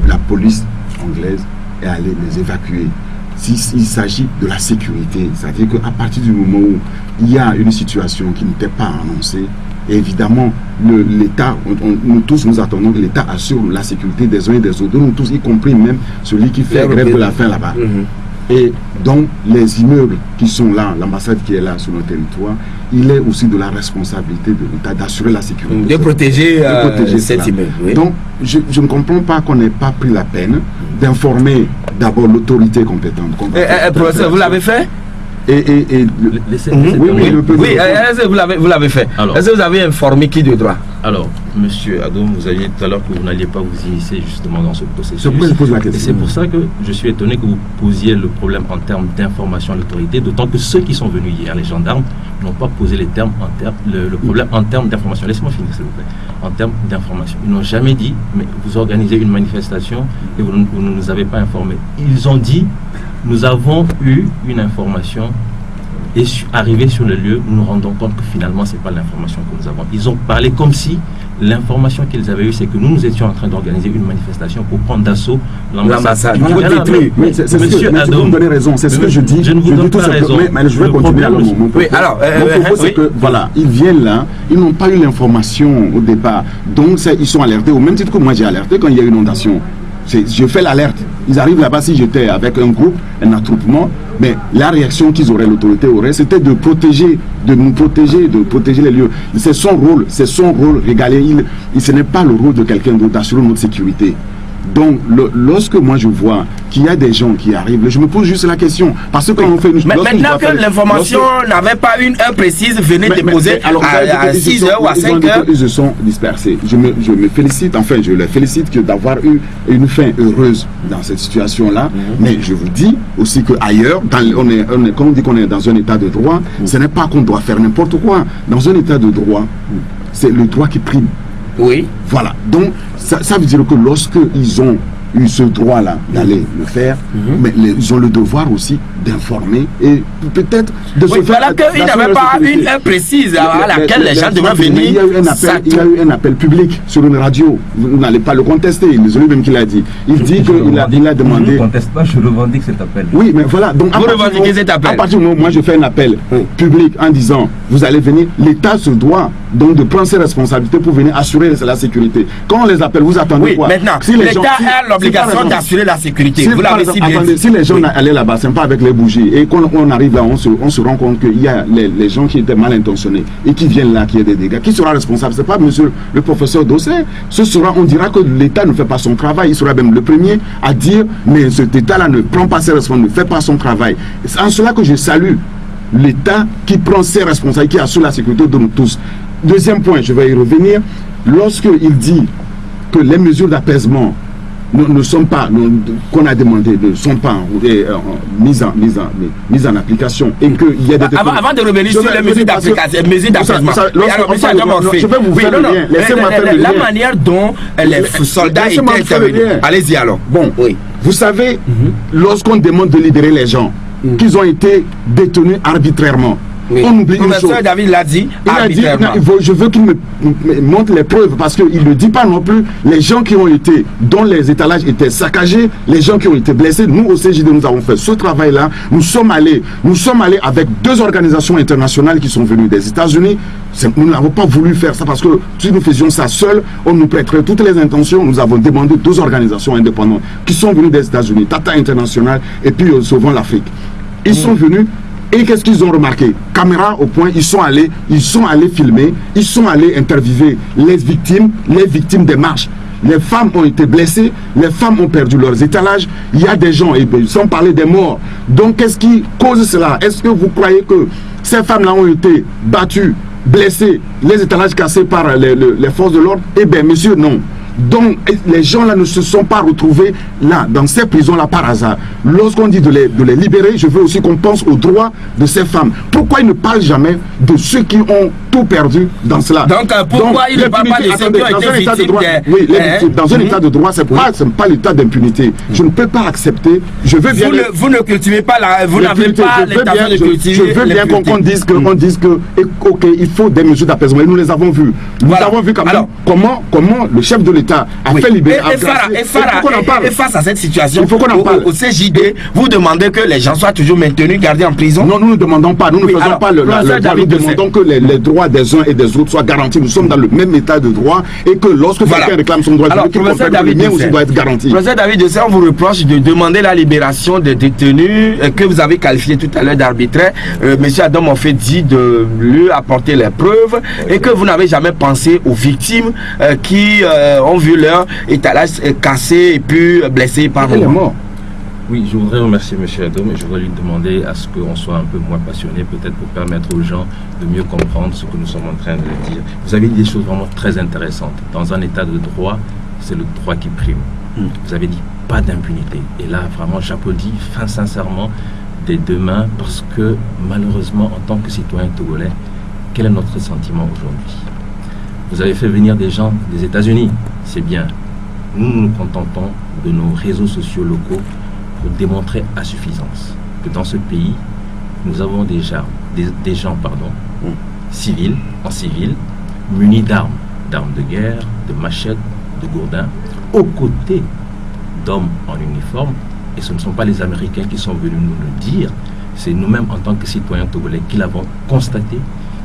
la police anglaise est allée les évacuer. Il s'agit de la sécurité, c'est-à-dire qu'à partir du moment où il y a une situation qui n'était pas annoncée, évidemment, l'État, nous tous nous attendons que l'État assure la sécurité des uns et des autres, nous tous, y compris même celui qui fait grève de la faim là-bas. Et donc, les immeubles qui sont là, l'ambassade qui est là sur notre territoire, il est aussi de la responsabilité de l'État d'assurer la sécurité. De protéger cet immeuble. Oui. Donc, je ne comprends pas qu'on n'ait pas pris la peine d'informer d'abord l'autorité compétente. Professeur, vous l'avez fait? Oui, vous l'avez fait. Est-ce que vous avez informé qui de droit? Alors, monsieur Adoum, vous aviez tout à l'heure que vous n'alliez pas vous initier justement dans ce processus. Je pose la question. Et c'est pour ça que je suis étonné que vous posiez le problème en termes d'information à l'autorité, d'autant que ceux qui sont venus hier, les gendarmes, n'ont pas posé le problème en termes d'information. Laissez-moi finir, s'il vous plaît. En termes d'information. Ils n'ont jamais dit, mais vous organisez une manifestation et vous ne nous avez pas informés. Ils ont dit, nous avons eu une information et arrivé sur le lieu, nous nous rendons compte que finalement, ce n'est pas l'information que nous avons. Ils ont parlé comme si l'information qu'ils avaient eue, c'est que nous étions en train d'organiser une manifestation pour prendre d'assaut l'ambassade. Monsieur Adam, vous me donnez raison, c'est ce que je dis. Je ne vous donne pas raison. Mais je vais continuer alors mon propos. Mon propos, c'est que, voilà, ils viennent là, ils n'ont pas eu l'information au départ. Donc, ils sont alertés, au même titre que moi j'ai alerté quand il y a eu une inondation. Je fais l'alerte. Ils arrivent là-bas, si j'étais avec un groupe, un attroupement, mais la réaction qu'ils auraient, l'autorité aurait, c'était de protéger, de nous protéger, de protéger les lieux. C'est son rôle régalé. Ce n'est pas le rôle de quelqu'un d'autre d'assurer notre sécurité. Donc, lorsque moi je vois qu'il y a des gens qui arrivent, je me pose juste la question. Parce que quand on fait une... Mais maintenant que l'information n'avait pas une heure précise, venez déposer à 6 heures ou à 5 heures. Ils se sont dispersés. Je me félicite, enfin je les félicite d'avoir eu une fin heureuse dans cette situation-là. Mais je vous dis aussi qu'ailleurs, quand on dit qu'on est dans un état de droit, ce n'est pas qu'on doit faire n'importe quoi. Dans un état de droit, c'est le droit qui prime. Oui. Voilà. Donc, ça veut dire que lorsque ils ont eu ce droit-là d'aller le faire, mais ils ont le devoir aussi d'informer et peut-être de se faire... Voilà qu'il n'avait pas une heure précise à laquelle les gens devraient venir. Il y a eu un appel public sur une radio. Vous n'allez pas le contester, c'est lui-même qui l'a dit. Il dit qu'il a demandé... Je ne conteste pas, je revendique cet appel. Oui, mais voilà. Donc, vous revendiquez cet appel. À partir du moment où moi je fais un appel public en disant vous allez venir, l'État se doit donc de prendre ses responsabilités pour venir assurer la sécurité. Quand on les appelle, vous attendez quoi? Maintenant, si l'État a l'obligation d'assurer la sécurité. Si, vous l'avez si bien dit. Si les gens allaient là-bas, c'est pas avec les bougies, et quand on arrive là, on se rend compte qu'il y a les gens qui étaient mal intentionnés et qui viennent là, qui a des dégâts. Qui sera responsable? C'est pas monsieur le professeur Dossé. On dira que l'État ne fait pas son travail. Il sera même le premier à dire mais cet État-là ne prend pas ses responsabilités, ne fait pas son travail. C'est en cela que je salue l'État qui prend ses responsabilités, qui assure la sécurité de nous tous. Deuxième point, je vais y revenir. Lorsqu'il dit que les mesures d'apaisement ne sont pas, qu'on a demandé, ne sont pas mises en application et qu'il y a des... Avant de revenir sur les mesures d'apaisement, je vais vous faire le lien. Laissez-moi faire le lien. La manière dont les soldats étaient intervenus. Allez-y alors. Bon, vous savez, lorsqu'on demande de libérer les gens, qu'ils ont été détenus arbitrairement, on oublie une chose. Le professeur David l'a dit, je veux qu'il me montre les preuves parce qu'il ne dit pas non plus les gens qui ont été, dont les étalages étaient saccagés, les gens qui ont été blessés. Nous au CJD, nous avons fait ce travail-là. Nous sommes allés avec 2 organisations internationales qui sont venues des États-Unis. Nous n'avons pas voulu faire ça parce que si nous faisions ça seuls, on nous prêterait toutes les intentions. Nous avons demandé 2 organisations indépendantes qui sont venues des États-Unis, Tata International et puis Sauvons l'Afrique. Ils sont venus. Et qu'est-ce qu'ils ont remarqué? Caméra au point, ils sont allés filmer, ils sont allés interviewer les victimes des marches. Les femmes ont été blessées, les femmes ont perdu leurs étalages, il y a des gens, sans parler des morts. Donc qu'est-ce qui cause cela? Est-ce que vous croyez que ces femmes-là ont été battues, blessées, les étalages cassés par les forces de l'ordre? Eh bien, monsieur, non. Donc, les gens là ne se sont pas retrouvés là, dans ces prisons-là par hasard. Lorsqu'on dit de les libérer, je veux aussi qu'on pense aux droits de ces femmes. Pourquoi ils ne parlent jamais de ceux qui ont tout perdu dans cela? Donc, pourquoi ils ne parlent pas de ceux qui ont été victimes dans un état de droit, ce n'est pas l'état d'impunité. Je ne peux pas accepter. Je veux bien... Vous ne cultivez pas vous n'avez pas l'intention de cultiver. Je veux bien qu'on dise que ok, il faut des mesures d'apaisement. Et nous les avons vues. Nous avons vu quand même comment le chef de l'État a fait libérer. Et face à cette situation, il faut qu'on en parle. Au CJD, vous demandez que les gens soient toujours maintenus, gardés en prison? Non, nous ne demandons pas. Nous ne faisons pas le droit. Nous demandons que les droits des uns et des autres soient garantis. Nous sommes dans le même état de droit et que lorsque quelqu'un réclame son droit, il doit être garanti. Professeur David Dossé, on vous reproche de demander la libération des détenus que vous avez qualifié tout à l'heure d'arbitraire. Monsieur Adam en fait dit de lui apporter les preuves et que vous n'avez jamais pensé aux victimes qui ont vu leur étalage cassé et puis blessé par les morts. Oui, je voudrais remercier M. Adam et je voudrais lui demander à ce qu'on soit un peu moins passionné, peut-être pour permettre aux gens de mieux comprendre ce que nous sommes en train de dire. Vous avez dit des choses vraiment très intéressantes. Dans un état de droit, c'est le droit qui prime. Vous avez dit pas d'impunité. Et là, vraiment, j'applaudis sincèrement des 2 mains parce que malheureusement, en tant que citoyen togolais, quel est notre sentiment aujourd'hui? Vous avez fait venir des gens des États-Unis, c'est bien. Nous nous contentons de nos réseaux sociaux locaux pour démontrer à suffisance que dans ce pays, nous avons déjà des gens civils, en civil, munis d'armes de guerre, de machettes, de gourdins, aux côtés d'hommes en uniforme. Et ce ne sont pas les Américains qui sont venus nous le dire, c'est nous-mêmes en tant que citoyens togolais qui l'avons constaté,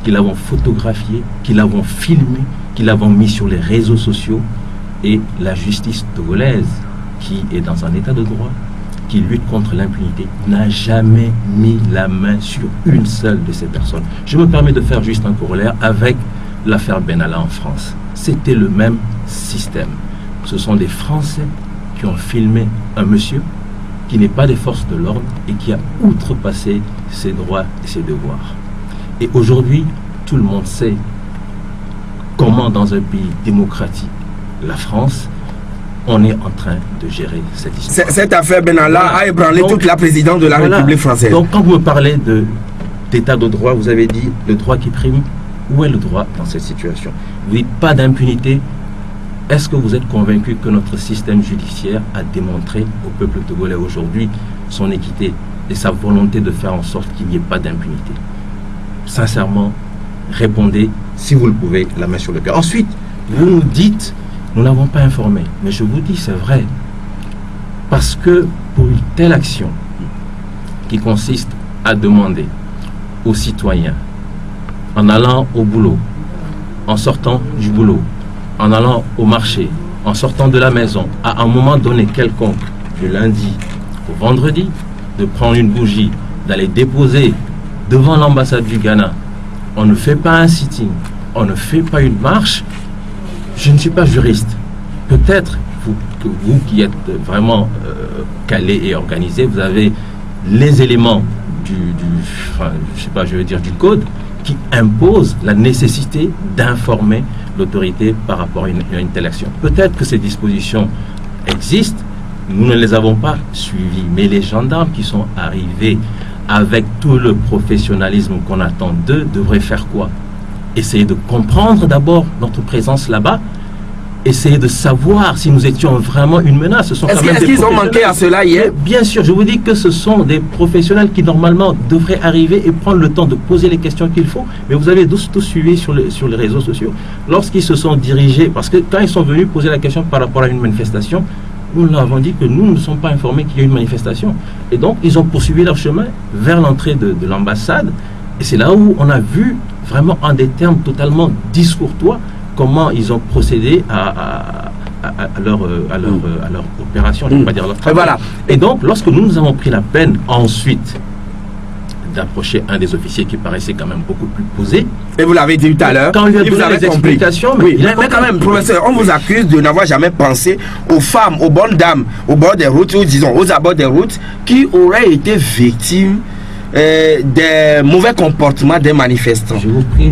qui l'avons photographié, qui l'avons filmé, qui l'avons mis sur les réseaux sociaux. Et la justice togolaise, qui est dans un état de droit, qui lutte contre l'impunité, n'a jamais mis la main sur une seule de ces personnes. Je me permets de faire juste un corollaire avec l'affaire Benalla en France. C'était le même système. Ce sont des Français qui ont filmé un monsieur qui n'est pas des forces de l'ordre et qui a outrepassé ses droits et ses devoirs. Et aujourd'hui, tout le monde sait comment dans un pays démocratique, la France, on est en train de gérer cette histoire. Cette affaire Benalla a ébranlé toute la présidence de la République française. Donc quand vous me parlez d'état de droit, vous avez dit le droit qui prime. Où est le droit dans cette situation? Vous dites pas d'impunité. est-ce que vous êtes convaincu que notre système judiciaire a démontré au peuple togolais aujourd'hui son équité et sa volonté de faire en sorte qu'il n'y ait pas d'impunité? Sincèrement, répondez, si vous le pouvez, la main sur le cœur. Ensuite, vous nous dites, nous n'avons pas informé. Mais je vous dis, c'est vrai. Parce que pour une telle action qui consiste à demander aux citoyens, en allant au boulot, en sortant du boulot, en allant au marché, en sortant de la maison, à un moment donné quelconque, du lundi au vendredi, de prendre une bougie, d'aller déposer devant l'ambassade du Ghana. On ne fait pas un sitting, on ne fait pas une marche. Je ne suis pas juriste. Peut-être que vous qui êtes vraiment calé et organisé, vous avez les éléments du code qui impose la nécessité d'informer l'autorité par rapport à une telle action. Peut-être que ces dispositions existent, nous ne les avons pas suivies, mais les gendarmes qui sont arrivés avec tout le professionnalisme qu'on attend d'eux devraient faire quoi? Essayer de comprendre d'abord notre présence là-bas, essayer de savoir si nous étions vraiment une menace. Est-ce qu'ils ont manqué à cela hier? Bien sûr, je vous dis que ce sont des professionnels qui normalement devraient arriver et prendre le temps de poser les questions qu'il faut. Mais vous avez tous suivi sur les réseaux sociaux. Lorsqu'ils se sont dirigés, parce que quand ils sont venus poser la question par rapport à une manifestation, nous leur avons dit que nous ne sommes pas informés qu'il y a une manifestation. Et donc, ils ont poursuivi leur chemin vers l'entrée de l'ambassade. Et c'est là où on a vu vraiment en des termes totalement discourtois comment ils ont procédé à leur opération, je ne vais pas dire leur travail. Voilà. Et donc, lorsque nous avons pris la peine ensuite d'approcher un des officiers qui paraissait quand même beaucoup plus posé. Et vous l'avez dit tout à l'heure. Quand on lui a vous donné avez les explications, mais quand même, professeur, on vous accuse de n'avoir jamais pensé aux femmes, aux bonnes dames, au bord des routes, ou disons aux abords des routes, qui auraient été victimes des mauvais comportements des manifestants,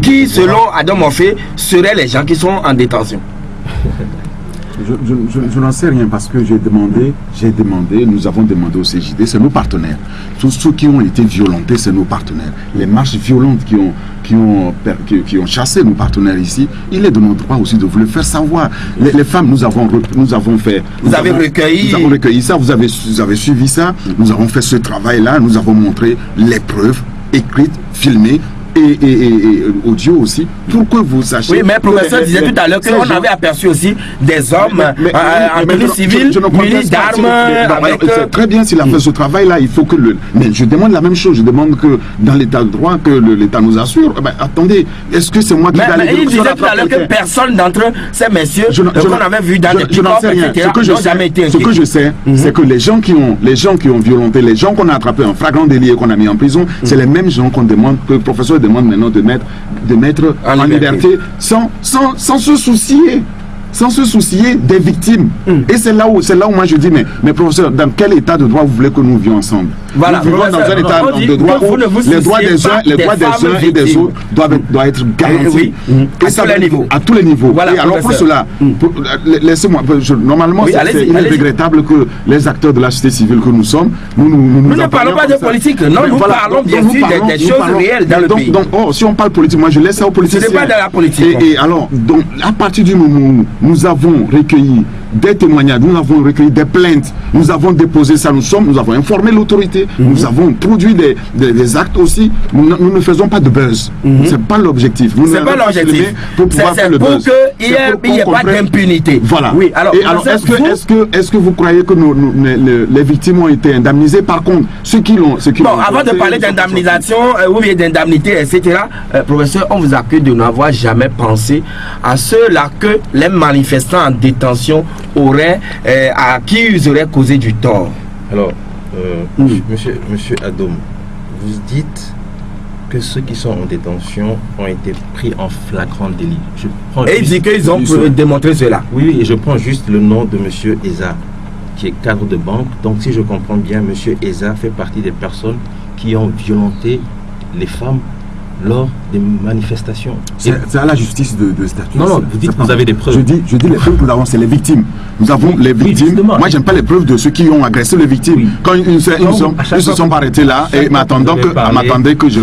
qui, selon Adam Morphée, seraient les gens qui sont en détention. Je n'en sais rien parce que j'ai demandé, nous avons demandé au CJD, c'est nos partenaires. Tous ceux qui ont été violentés, c'est nos partenaires. Les marches violentes qui ont chassé nos partenaires ici, il est de notre droit aussi de vous le faire savoir. Les femmes, nous avons fait... Vous avez recueilli ça, vous avez suivi ça, nous avons fait ce travail-là, nous avons montré les preuves écrites, filmées, et audio aussi, pour que vous sachiez... Oui, mais le professeur disait tout à l'heure qu'on avait aperçu aussi des hommes en tenue civile, munis d'armes. Très bien, s'il a fait ce travail-là, il faut que mais je demande la même chose, je demande que dans l'état de droit, que l'État nous assure. Attendez, est-ce que c'est moi qui vais aller... Mais il disait tout à l'heure que personne d'entre ces messieurs qu'on avait vu dans les pick-up, etc., n'ont jamais été inquiétés. Ce que je sais, c'est que les gens qui ont violenté, les gens qu'on a attrapés en flagrant délit et qu'on a mis en prison, c'est les mêmes gens qu'on demande, que le professeur demande maintenant de mettre en liberté sans se soucier des victimes. Et c'est là où moi je dis, mais professeur, dans quel état de droit vous voulez que nous vivions ensemble? Voilà, nous vivons dans un état de droit où les droits des uns et des autres doivent être garantis. À tous les niveaux. Voilà, et alors pour cela, laissez-moi, normalement c'est regrettable que les acteurs de la société civile que nous sommes, nous ne parlons pas de politique, non, nous parlons bien sûr des choses réelles dans le pays. Donc, si on parle politique, moi je laisse ça aux politiciens. Ce n'est pas de la politique. Et alors, donc, à partir du moment où nous avons recueilli des témoignages, nous avons recueilli des plaintes, nous avons déposé ça, nous avons informé l'autorité, nous avons produit des actes aussi. Nous ne faisons pas de buzz. C'est pas l'objectif. C'est pas l'objectif. C'est pour qu'il n'y ait pas d'impunité. Voilà. Oui, alors est-ce que vous croyez que les victimes ont été indemnisées? Par contre, ceux qui l'ont... Bon, avant de parler d'indemnisation ou bien d'indemnité, etc., professeur, on vous accuse de n'avoir jamais pensé à ceux-là que les manifestants en détention à qui ils auraient causé du tort. Alors, monsieur Adom, vous dites que ceux qui sont en détention ont été pris en flagrant délit. Et il dit qu'ils ont démontré cela. Oui, et je prends juste le nom de monsieur Eza, qui est cadre de banque. Donc, si je comprends bien, monsieur Eza fait partie des personnes qui ont violenté les femmes lors des manifestations. C'est à la justice de statuer. Non, vous dites que vous avez des preuves. Je dis les preuves que nous avons, c'est les victimes. Nous avons les victimes. Justement. Moi, j'aime pas les preuves de ceux qui ont agressé les victimes. Oui. Quand ils ne se sont pas arrêtés là et m'attendaient que je...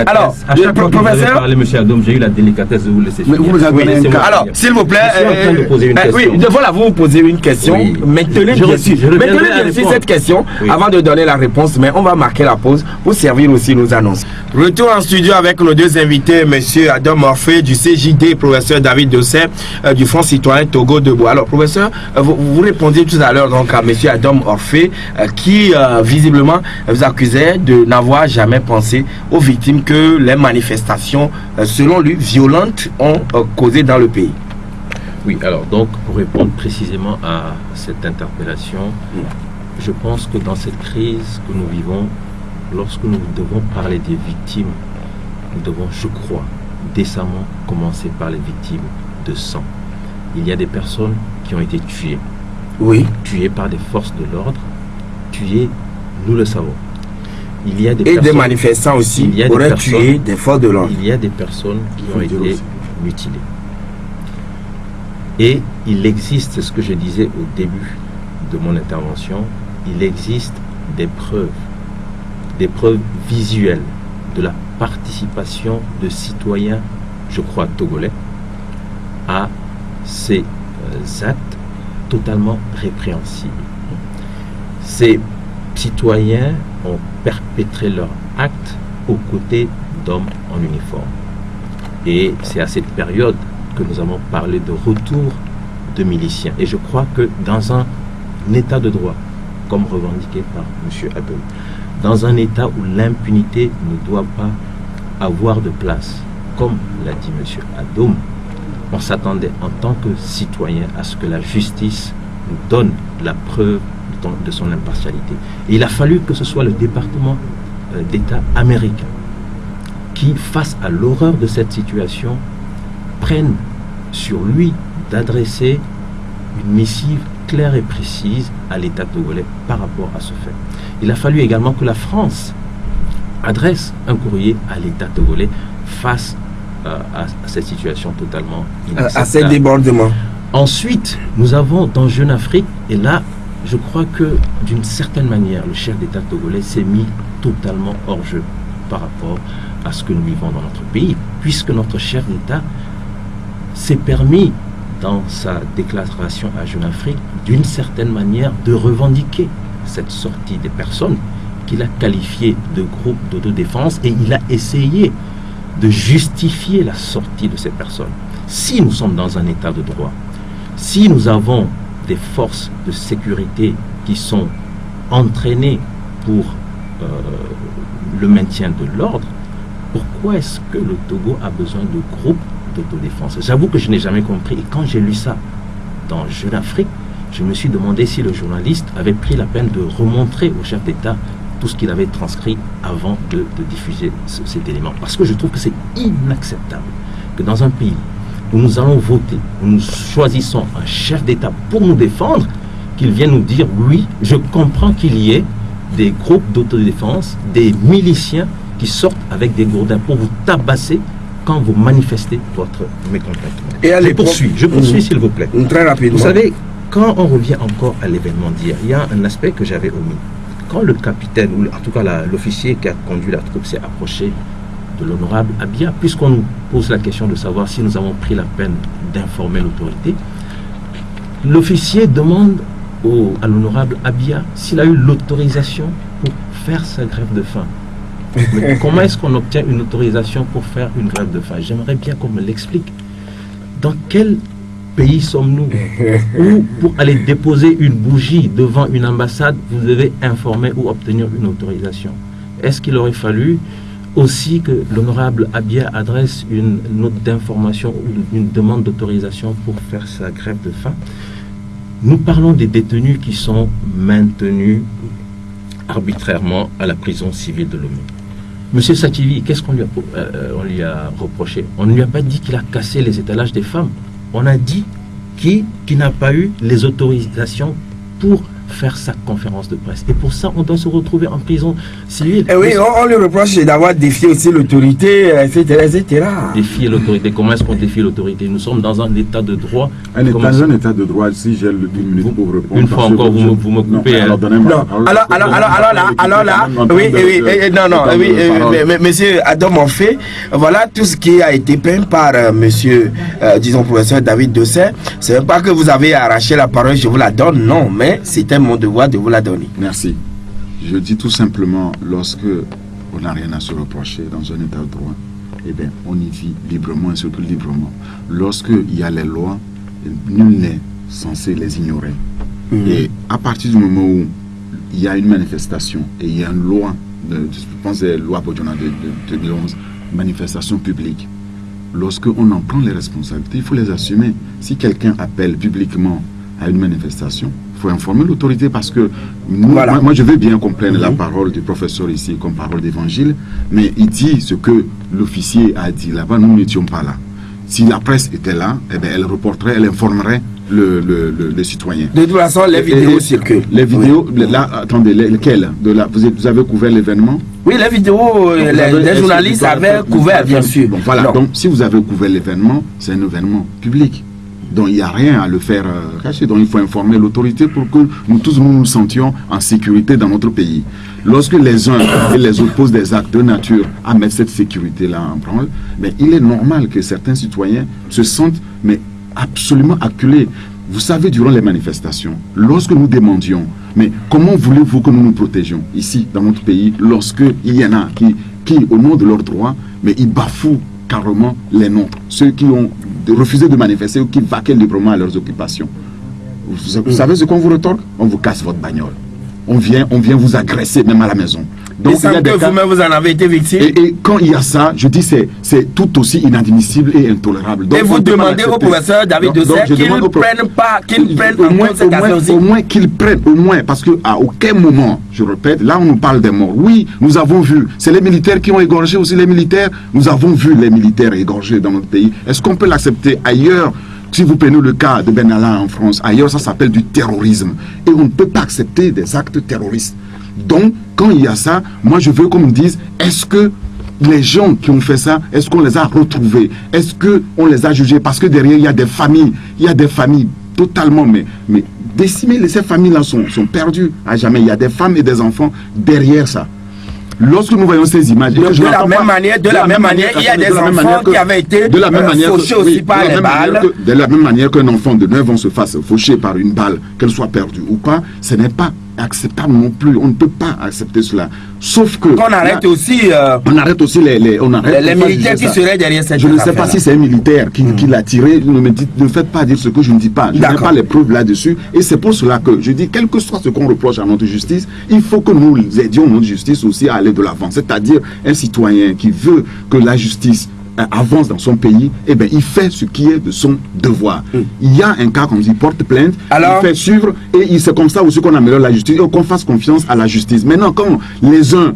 Alors, à chaque fois que vous avez professeur, parlé, M. Adom, j'ai eu la délicatesse de vous laisser Mais finir. vous me avez donné un cas. alors, s'il vous plaît, Je suis en train de poser une question. Oui, voilà, vous posez une question. Oui. Maintenez Je bien reviendrai sûr à répondre. cette question Oui. avant de donner la réponse, mais on va marquer la pause pour servir aussi nos annonces. Retour en studio avec nos deux invités, M. Adam Orphée du CJD, professeur David Dosset du Front Citoyen Togo Debout. Alors, professeur, vous répondiez tout à l'heure donc à M. Adam Orphée qui visiblement vous accusait de n'avoir jamais pensé aux victimes que les manifestations, selon lui, violentes ont causé dans le pays. Oui, alors donc pour répondre précisément à cette interpellation, je pense que dans cette crise que nous vivons, lorsque nous devons parler des victimes, nous devons, je crois, décemment commencer par les victimes de sang. Il y a des personnes qui ont été tuées. Oui. Tuées par des forces de l'ordre, tuées, nous le savons. Il y a des Et personnes, des manifestants aussi il y a des auraient personnes- tué des forces de l'ordre. il y a des personnes qui ont Faut dire été aussi. mutilées. Et il existe, c'est ce que je disais au début de mon intervention, il existe des preuves visuelles de la participation de citoyens, je crois togolais, à ces actes totalement répréhensibles. Ces citoyens ont perpétré leurs actes aux côtés d'hommes en uniforme. Et c'est à cette période que nous avons parlé de retour de miliciens. Et je crois que dans un état de droit, comme revendiqué par M. Adom, dans un état où l'impunité ne doit pas avoir de place, comme l'a dit M. Adom, on s'attendait en tant que citoyen à ce que la justice nous donne la preuve de son impartialité. Et il a fallu que ce soit le département d'État américain qui, face à l'horreur de cette situation, prenne sur lui d'adresser une missive claire et précise à l'État togolais par rapport à ce fait. Il a fallu également que la France adresse un courrier à l'État togolais face à cette situation totalement inacceptable. À ces débordements. Ensuite, nous avons dans Jeune Afrique, et là, je crois que d'une certaine manière, le chef d'État togolais s'est mis totalement hors jeu par rapport à ce que nous vivons dans notre pays, puisque notre chef d'État s'est permis, dans sa déclaration à Jeune Afrique, d'une certaine manière, de revendiquer cette sortie des personnes qu'il a qualifiées de groupes d'autodéfense, et il a essayé de justifier la sortie de ces personnes. Si nous sommes dans un état de droit, si nous avons des forces de sécurité qui sont entraînées pour le maintien de l'ordre, pourquoi est-ce que le Togo a besoin de groupes d'autodéfense? J'avoue que je n'ai jamais compris. Et quand j'ai lu ça dans Jeune Afrique, je me suis demandé si le journaliste avait pris la peine de remontrer au chef d'État tout ce qu'il avait transcrit avant de diffuser cet élément. Parce que je trouve que c'est inacceptable que dans un pays où nous allons voter, où nous choisissons un chef d'État pour nous défendre, qu'il vienne nous dire oui, je comprends qu'il y ait des groupes d'autodéfense, des miliciens qui sortent avec des gourdins pour vous tabasser quand vous manifestez votre mécontentement. Et à Je poursuis s'il vous plaît. Très rapidement. Vous savez, quand on revient encore à l'événement d'hier, il y a un aspect que j'avais omis. Quand le capitaine, ou en tout cas l'officier qui a conduit la troupe s'est approché de l'honorable Abia, puisqu'on nous pose la question de savoir si nous avons pris la peine d'informer l'autorité, l'officier demande à l'honorable Abia s'il a eu l'autorisation pour faire sa grève de faim. Mais comment est-ce qu'on obtient une autorisation pour faire une grève de faim? J'aimerais bien qu'on me l'explique. Dans quel pays sommes-nous où pour aller déposer une bougie devant une ambassade, vous devez informer ou obtenir une autorisation? Est-ce qu'il aurait fallu aussi que l'honorable Abia adresse une note d'information ou une demande d'autorisation pour faire sa grève de faim? Nous parlons des détenus qui sont maintenus arbitrairement à la prison civile de Lomé. Monsieur Sakivi, qu'est-ce qu'on lui a reproché? On ne lui a pas dit qu'il a cassé les étalages des femmes. On a dit qu'il n'a pas eu les autorisations pour faire sa conférence de presse. Et pour ça, on doit se retrouver en prison civile. Et oui, on lui reproche d'avoir défié aussi l'autorité, etc., etc. Défier l'autorité. Comment est-ce qu'on défie l'autorité? Nous sommes dans un état de droit. Un état de droit, si j'ai le 10 minutes pour répondre. Une fois encore, vous me coupez. Alors, monsieur Adam Orphée, voilà tout ce qui a été peint par monsieur, disons, professeur David Dosset. Ce n'est pas que vous avez arraché la parole, je vous la donne, non, mais c'était mon devoir de vous la donner. Merci. Je dis tout simplement, lorsque on n'a rien à se reprocher dans un état de droit, eh bien, on y vit librement et surtout librement. Lorsqu'il y a les lois, nul n'est censé les ignorer. Et à partir du moment où il y a une manifestation et il y a une loi, je pense que c'est la loi Bodjona de 2011, manifestation publique, lorsqu'on en prend les responsabilités, il faut les assumer. Si quelqu'un appelle publiquement à une manifestation, il faut informer l'autorité parce que nous, moi je veux bien qu'on prenne la parole du professeur ici comme parole d'évangile, mais il dit ce que l'officier a dit là-bas, nous n'étions pas là. Si la presse était là, eh bien, elle reporterait, elle informerait le citoyen. De toute façon, les vidéos circulent. Les vidéos, là, attendez, lesquelles vous avez couvert l'événement? Oui, les vidéos, les journalistes avaient couvert, bien sûr. Bon, voilà, donc si vous avez couvert l'événement, c'est un événement public. Donc il n'y a rien à le faire cacher. Donc il faut informer l'autorité pour que nous tous nous sentions en sécurité dans notre pays. Lorsque les uns et les autres posent des actes de nature à mettre cette sécurité-là en branle, mais il est normal que certains citoyens se sentent absolument acculés. Vous savez, durant les manifestations, lorsque nous demandions, mais comment voulez-vous que nous nous protégions ici, dans notre pays, lorsqu'il y en a qui, au nom de leurs droits, mais ils bafouent carrément les nôtres, ceux qui ont refusé de manifester ou qui vaquaient librement à leurs occupations. Vous savez ce qu'on vous retorque? On vous casse votre bagnole. On vient vous agresser même à la maison. Donc, il y a des cas... vous-même vous en avez été victime. Et quand il y a ça, je dis c'est tout aussi inadmissible et intolérable. Donc, et vous demandez au professeur David Dosset qu'il prenne en compte cette affaire-ci. Au moins qu'il prenne, parce qu'à aucun moment, je répète, là on nous parle des morts. Oui, nous avons vu, c'est les militaires qui ont égorgé aussi les militaires. Nous avons vu les militaires égorgés dans notre pays. Est-ce qu'on peut l'accepter ailleurs? Si vous prenez le cas de Benalla en France, ailleurs ça s'appelle du terrorisme. Et on ne peut pas accepter des actes terroristes. Donc, quand il y a ça, moi je veux qu'on me dise, est-ce que les gens qui ont fait ça, est-ce qu'on les a retrouvés? Est-ce qu'on les a jugés? Parce que derrière, il y a des familles totalement mais décimées. Ces familles-là sont perdues à jamais. Il y a des femmes et des enfants derrière ça. Lorsque nous voyons ces images... De la même manière, il y a des enfants qui avaient été fauchés aussi par les balles. De la même manière qu'un enfant de 9 ans se fasse faucher par une balle, qu'elle soit perdue ou pas, ce n'est pas acceptable non plus. On ne peut pas accepter cela. Sauf que... On arrête aussi... on arrête aussi les militaires qui seraient derrière cette affaire. Je ne sais pas si c'est un militaire qui l'a tiré. Ne faites pas dire ce que je ne dis pas. Je n'ai pas les preuves là-dessus. Et c'est pour cela que je dis, quel que soit ce qu'on reproche à notre justice, il faut que nous aidions notre justice aussi à aller de l'avant. C'est-à-dire un citoyen qui veut que la justice avance dans son pays, eh bien, il fait ce qui est de son devoir. Il y a un cas, comme il porte plainte, il fait suivre, et c'est comme ça aussi qu'on améliore la justice, et qu'on fasse confiance à la justice. Maintenant, quand les uns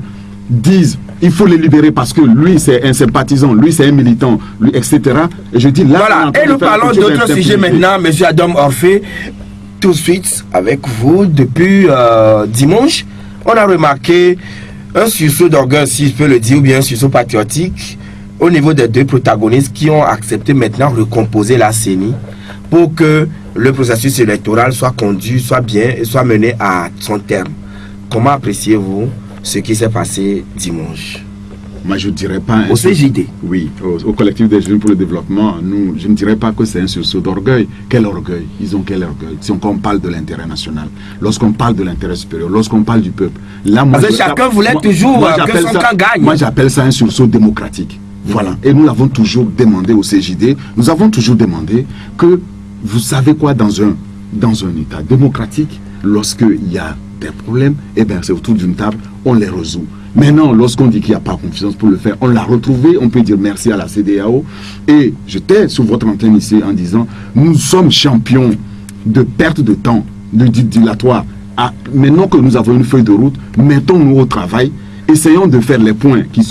disent il faut les libérer parce que lui c'est un sympathisant, lui c'est un militant, lui, etc. Et je dis là... Voilà, et nous parlons d'autres sujets maintenant, M. Adam Orphée. Tout de suite, avec vous, depuis dimanche, on a remarqué un sursaut d'orgueil, si je peux le dire, ou bien un sursaut patriotique au niveau des deux protagonistes qui ont accepté maintenant de recomposer la CENI pour que le processus électoral soit conduit, soit bien et soit mené à son terme. Comment appréciez-vous ce qui s'est passé dimanche? Moi, je ne dirais pas... Au CJD. Oui, au collectif des jeunes pour le développement, nous, je ne dirais pas que c'est un sursaut d'orgueil. Quel orgueil? Ils ont quel orgueil? Si on parle de l'intérêt national, lorsqu'on parle de l'intérêt supérieur, lorsqu'on parle du peuple... Là, moi, parce que chacun voulait toujours que son camp gagne. Moi, j'appelle ça un sursaut démocratique. Voilà. Et nous l'avons toujours demandé au CJD. Nous avons toujours demandé que, vous savez quoi, dans un État démocratique, lorsqu'il y a des problèmes, eh bien, c'est autour d'une table, on les résout. Maintenant, lorsqu'on dit qu'il n'y a pas confiance pour le faire, on l'a retrouvé, on peut dire merci à la CEDEAO. Et j'étais sur votre antenne ici en disant, nous sommes champions de perte de temps, de dilatoire. Maintenant que nous avons une feuille de route, mettons-nous au travail, essayons de faire les points qui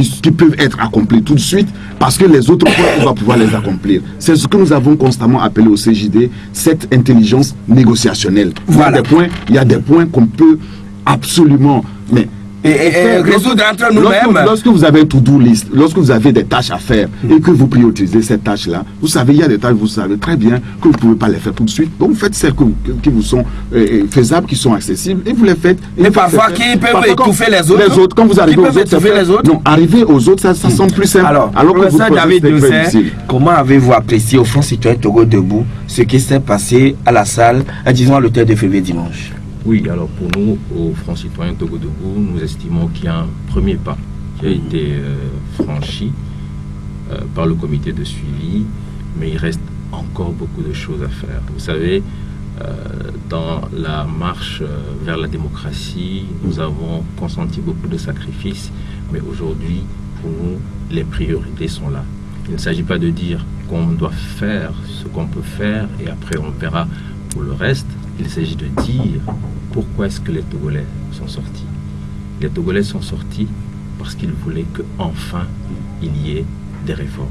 qui peuvent être accomplis tout de suite, parce que les autres points, on va pouvoir les accomplir. C'est ce que nous avons constamment appelé au CJD, cette intelligence négociationnelle. Voilà. Il y a des points qu'on peut absolument... Mais et résoudre entre nous-mêmes. Lorsque vous avez une to-do list, lorsque vous avez des tâches à faire et que vous priorisez ces tâches-là, vous savez, il y a des tâches, vous savez très bien que vous ne pouvez pas les faire tout de suite. Donc vous faites celles qui vous sont faisables, qui sont accessibles, et vous les faites. Et parfois, qui peuvent étouffer les autres. Les autres, quand vous arrivez aux autres, non, arriver aux autres, ça semble plus simple. Alors professeur David Doucet, comment avez-vous apprécié au Front Citoyen Togo Debout ce qui s'est passé à la salle, disons le 3 de février dimanche? Oui, alors pour nous, au Front Citoyen Togo Debout, nous estimons qu'il y a un premier pas qui a été franchi par le comité de suivi, mais il reste encore beaucoup de choses à faire. Vous savez, dans la marche vers la démocratie, nous avons consenti beaucoup de sacrifices, mais aujourd'hui, pour nous, les priorités sont là. Il ne s'agit pas de dire qu'on doit faire ce qu'on peut faire et après on verra pour le reste. Il s'agit de dire pourquoi est-ce que les Togolais sont sortis. Les Togolais sont sortis parce qu'ils voulaient qu'enfin il y ait des réformes.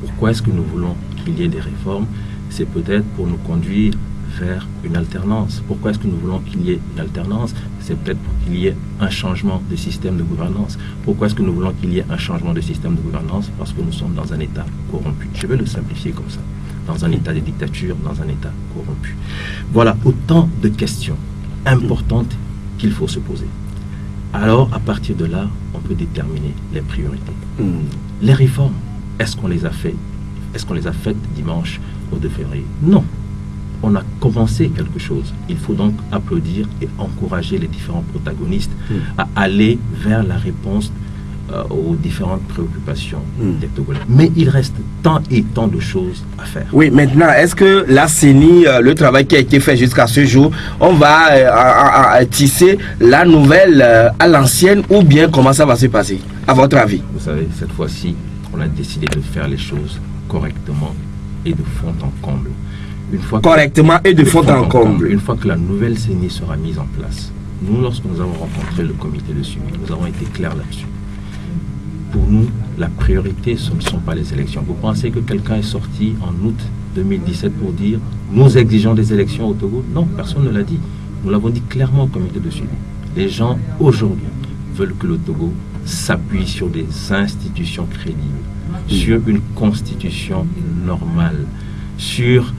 Pourquoi est-ce que nous voulons qu'il y ait des réformes? C'est peut-être pour nous conduire vers une alternance. Pourquoi est-ce que nous voulons qu'il y ait une alternance? C'est peut-être pour qu'il y ait un changement de système de gouvernance. Pourquoi est-ce que nous voulons qu'il y ait un changement de système de gouvernance? Parce que nous sommes dans un État corrompu. Je vais le simplifier comme ça. Dans un état de dictature, dans un état corrompu. Voilà autant de questions importantes qu'il faut se poser. Alors, à partir de là, on peut déterminer les priorités. Les réformes, est-ce qu'on les a faites? Est-ce qu'on les a faites dimanche au 2 février? Non. On a commencé quelque chose. Il faut donc applaudir et encourager les différents protagonistes à aller vers la réponse aux différentes préoccupations des Togolais. Mais il reste tant et tant de choses à faire. Oui, maintenant, est-ce que la CENI, le travail qui a été fait jusqu'à ce jour, on va tisser la nouvelle à l'ancienne, ou bien comment ça va se passer, à votre avis? Vous savez, cette fois-ci, on a décidé de faire les choses correctement et de fond en comble. Une fois correctement et de fond en comble. Une fois que la nouvelle CENI sera mise en place, nous, lorsque nous avons rencontré le comité de suivi, nous avons été clairs là-dessus. Pour nous, la priorité, ce ne sont pas les élections. Vous pensez que quelqu'un est sorti en août 2017 pour dire « nous exigeons des élections au Togo » Non, personne ne l'a dit. Nous l'avons dit clairement au comité de suivi. Les gens, aujourd'hui, veulent que le Togo s'appuie sur des institutions crédibles, sur une constitution normale, sur...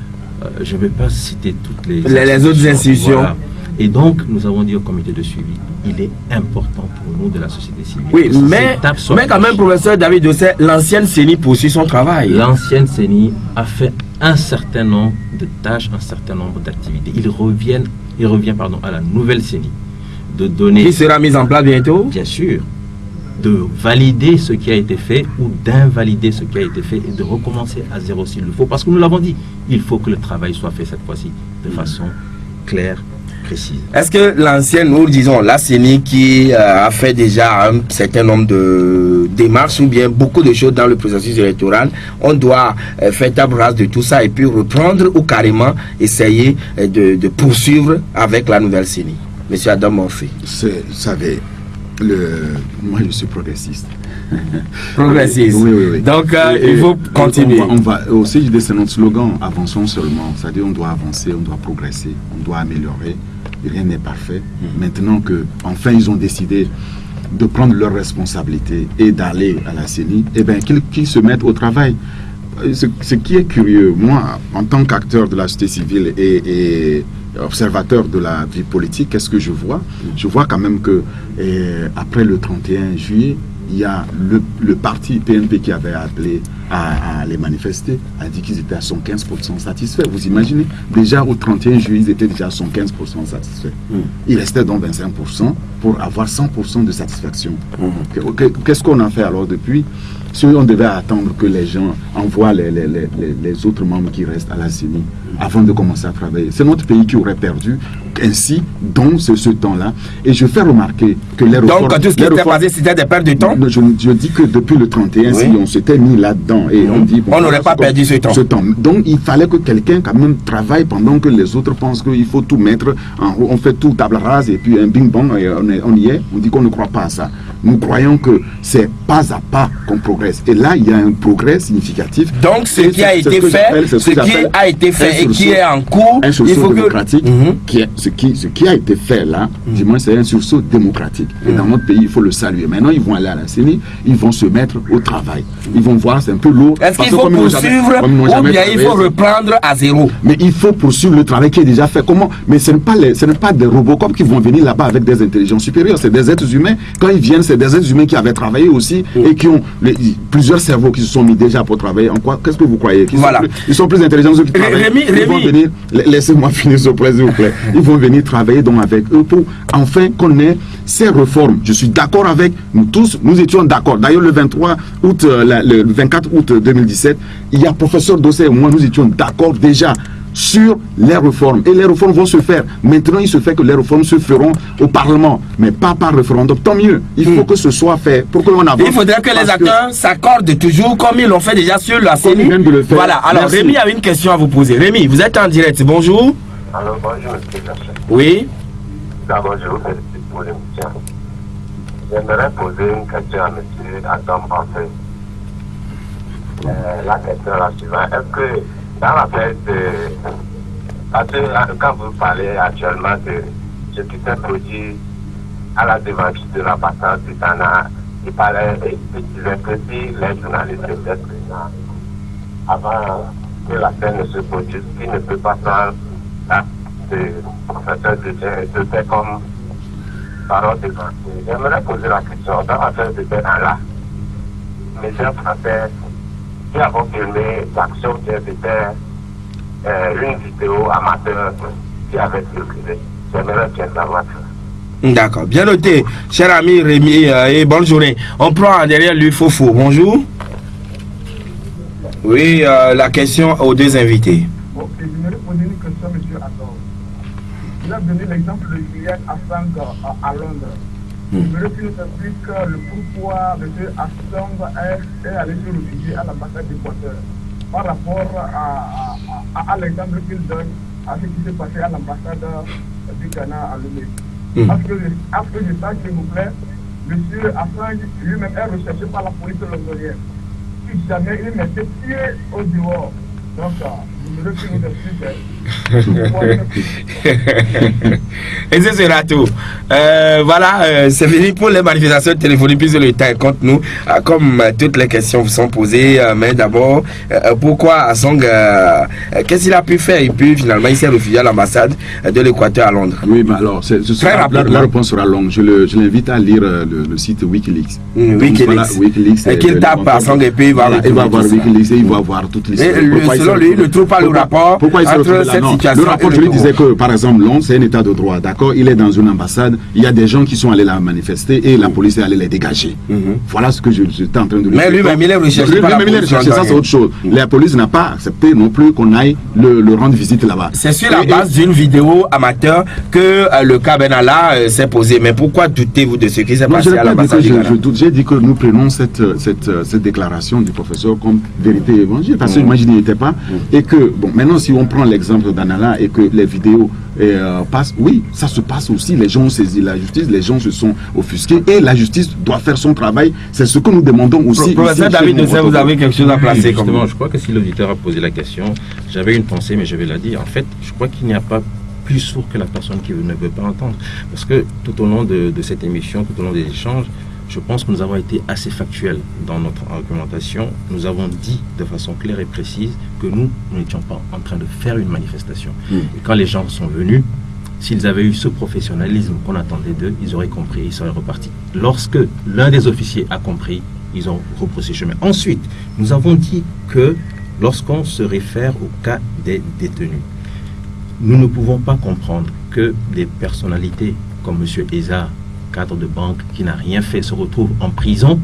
je ne vais pas citer toutes les autres institutions. Voilà. Et donc, nous avons dit au comité de suivi, il est important pour nous de la société civile. Oui, mais quand même, professeur David Doucet, l'ancienne CENI poursuit son travail. L'ancienne CENI a fait un certain nombre de tâches, un certain nombre d'activités. Il revient à la nouvelle CENI de donner... Qui sera mise en place bientôt? Bien sûr. De valider ce qui a été fait ou d'invalider ce qui a été fait et de recommencer à zéro s'il le faut. Parce que nous l'avons dit, il faut que le travail soit fait cette fois-ci de façon claire, précise. Est-ce que l'ancienne, ou disons la CENI qui a fait déjà un certain nombre de démarches ou bien beaucoup de choses dans le processus électoral, on doit faire table rase de tout ça et puis reprendre ou carrément essayer de poursuivre avec la nouvelle CENI? Monsieur Adam Morphy. Vous savez, moi je suis progressiste. Progressiste. Oui. Donc il faut continuer. On va au CJD, c'est notre slogan, avançons seulement. C'est-à-dire on doit avancer, on doit progresser, on doit améliorer. Rien n'est parfait. Maintenant que enfin ils ont décidé de prendre leurs responsabilités et d'aller à la CENI, eh bien qu'ils se mettent au travail. Ce qui est curieux, moi, en tant qu'acteur de la société civile et observateur de la vie politique, qu'est-ce que je vois? Je vois quand même que après le 31 juillet, il y a le parti PNP qui avait appelé à les manifester, a dit qu'ils étaient à 115% satisfaits. Vous imaginez? Déjà au 31 juillet, ils étaient déjà à 115% satisfaits. Il restait donc 25% pour avoir 100% de satisfaction. Qu'est-ce qu'on a fait alors depuis? Si on devait attendre que les gens envoient les autres membres qui restent à la CENI avant de commencer à travailler, c'est notre pays qui aurait perdu ainsi dans ce temps-là. Et je fais remarquer que les réformes... Donc, tout ce qui était passé, c'était des pertes de temps? Je dis que depuis le 31, si on s'était mis là-dedans et on dit... on n'aurait pas perdu ce temps. Donc, il fallait que quelqu'un quand même travaille pendant que les autres pensent qu'il faut tout mettre en haut. On fait tout table rase et puis un bing-bang et on y est. On dit qu'on ne croit pas à ça. Nous croyons que c'est pas à pas qu'on progresse. Et là, il y a un progrès significatif. Donc, ce qui a été fait et qui est en cours, un sursaut démocratique, ce qui a été fait là, dis-moi, c'est un sursaut démocratique. Et dans notre pays, il faut le saluer. Maintenant, ils vont aller à la CENI, ils vont se mettre au travail. Ils vont voir, c'est un peu lourd. Est-ce qu'il faut poursuivre ou bien il faut reprendre à zéro? Mais il faut poursuivre le travail qui est déjà fait. Comment? Mais ce n'est pas des Robocop qui vont venir là-bas avec des intelligences supérieures. C'est des êtres humains. Quand ils viennent, c'est des êtres humains qui avaient travaillé aussi et qui ont plusieurs cerveaux qui se sont mis déjà pour travailler. En quoi? Qu'est-ce que vous croyez? Ils sont plus intelligents ceux qui travaillent. Ils vont venir, laissez-moi finir ce s'il vous plaît. Ils vont venir travailler donc avec eux pour enfin qu'on ait ces réformes. Je suis d'accord avec nous tous, nous étions d'accord. D'ailleurs, le 23 août, le 24 août 2017, il y a professeur Dossé et moi, nous étions d'accord déjà sur les réformes. Et les réformes vont se faire. Maintenant, il se fait que les réformes se feront au Parlement, mais pas par référendum. Tant mieux. Il faut que ce soit fait pour que l'on avance. Il faudrait que les acteurs s'accordent toujours comme ils l'ont fait déjà sur la CENI. Voilà. Alors, merci. Rémi a une question à vous poser. Rémi, vous êtes en direct. Bonjour. Alors, bonjour, monsieur. Oui. D'abord, je vous félicite pour l'émission. J'aimerais poser une question à monsieur Adam Banfé. La question est la suivante. Est-ce que dans l'affaire de... Parce que quand vous parlez actuellement de ce qui s'est produit à la devanture de l'ambassade du Ghana, il disait que si les journalistes étaient présents avant que la scène ne se produise, qui ne peut pas prendre l'acte de professeur de faire comme parole de vente. J'aimerais poser la question dans l'affaire de Benalla. Médias français qui avons filmé l'action qui était une vidéo amateur qui avait circulé. J'aimerais bien savoir ça. D'accord, bien noté. Cher ami Rémi, et bonne journée. On prend derrière lui Fofo. Bonjour. Oui, la question aux deux invités. Ok, je voudrais poser une question, monsieur Adam. Il a donné l'exemple de Juliette Assang à Londres. Je voudrais qu'il nous explique le pourquoi M. Assang est allé se réfugier à l'ambassade d'Équateur par rapport à l'exemple qu'il donne à ce qui s'est passé à l'ambassade du Ghana à Lomé. Parce que je sache, s'il vous plaît, M. Assang lui-même est recherché par la police londonienne. Si jamais il mettait pied au dehors, donc je voudrais qu'il nous explique. Et ce sera tout. Voilà, c'est fini pour les manifestations téléphoniques puisque le temps est contre nous. Comme toutes les questions vous sont posées, mais d'abord, pourquoi Assang, qu'est-ce qu'il a pu faire? Et puis finalement, il s'est réfugié à l'ambassade de l'Équateur à Londres. Oui, mais alors, la réponse sera longue. Je l'invite à lire le site Wikileaks. Wikileaks. Voilà, Wikileaks. Et qu'il tape Assang et puis il va voir Wikileaks et il va voir toute l'histoire. Selon lui, il ne trouve pas le rapport. Pourquoi il s'est retrouvé là? Non, le rapport, je lui disais que, par exemple, Londres, c'est un état de droit, d'accord? Il est dans une ambassade, il y a des gens qui sont allés la manifester et la police est allée les dégager. Voilà ce que j'étais en train de lui dire. Mais lui-même, il est recherché. Ça, c'est autre chose. La police n'a pas accepté non plus qu'on aille le rendre visite là-bas. C'est sur la base d'une vidéo amateur que le cas Benalla s'est posé. Mais pourquoi doutez-vous de ce qui s'est passé à l'ambassade? J'ai dit que nous prenons cette déclaration du professeur comme vérité évangile. Parce que moi, je n'y étais pas. Et que, bon, maintenant, si on prend l'exemple d'Anala et que les vidéos passent, oui, ça se passe aussi. Les gens ont saisi la justice, les gens se sont offusqués et la justice doit faire son travail. C'est ce que nous demandons aussi. Professeur David Dossé, vous avez quelque chose à placer? Justement, je crois que si l'auditeur a posé la question, j'avais une pensée, mais je vais la dire. En fait, je crois qu'il n'y a pas plus sourd que la personne qui ne veut pas entendre. Parce que tout au long de cette émission, tout au long des échanges, je pense que nous avons été assez factuels dans notre argumentation. Nous avons dit de façon claire et précise que nous n'étions pas en train de faire une manifestation. Et quand les gens sont venus, s'ils avaient eu ce professionnalisme qu'on attendait d'eux, ils auraient compris, ils seraient repartis. Lorsque l'un des officiers a compris, ils ont repoussé chemin. Ensuite, nous avons dit que lorsqu'on se réfère au cas des détenus, nous ne pouvons pas comprendre que des personnalités comme M. Eza, cadre de banque qui n'a rien fait, se retrouve en prison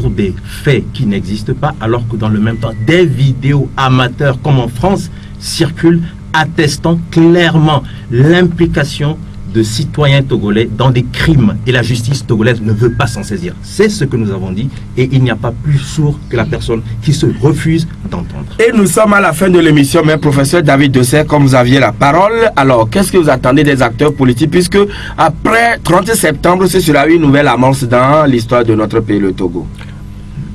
pour des faits qui n'existent pas, alors que dans le même temps, des vidéos amateurs, comme en France, circulent attestant clairement l'implication de citoyens togolais dans des crimes et la justice togolaise ne veut pas s'en saisir. C'est ce que nous avons dit et il n'y a pas plus sourd que la personne qui se refuse d'entendre. Et nous sommes à la fin de l'émission, mais professeur David Dessay, comme vous aviez la parole, alors qu'est-ce que vous attendez des acteurs politiques, puisque après 30 septembre, ce sera une nouvelle amorce dans l'histoire de notre pays, le Togo?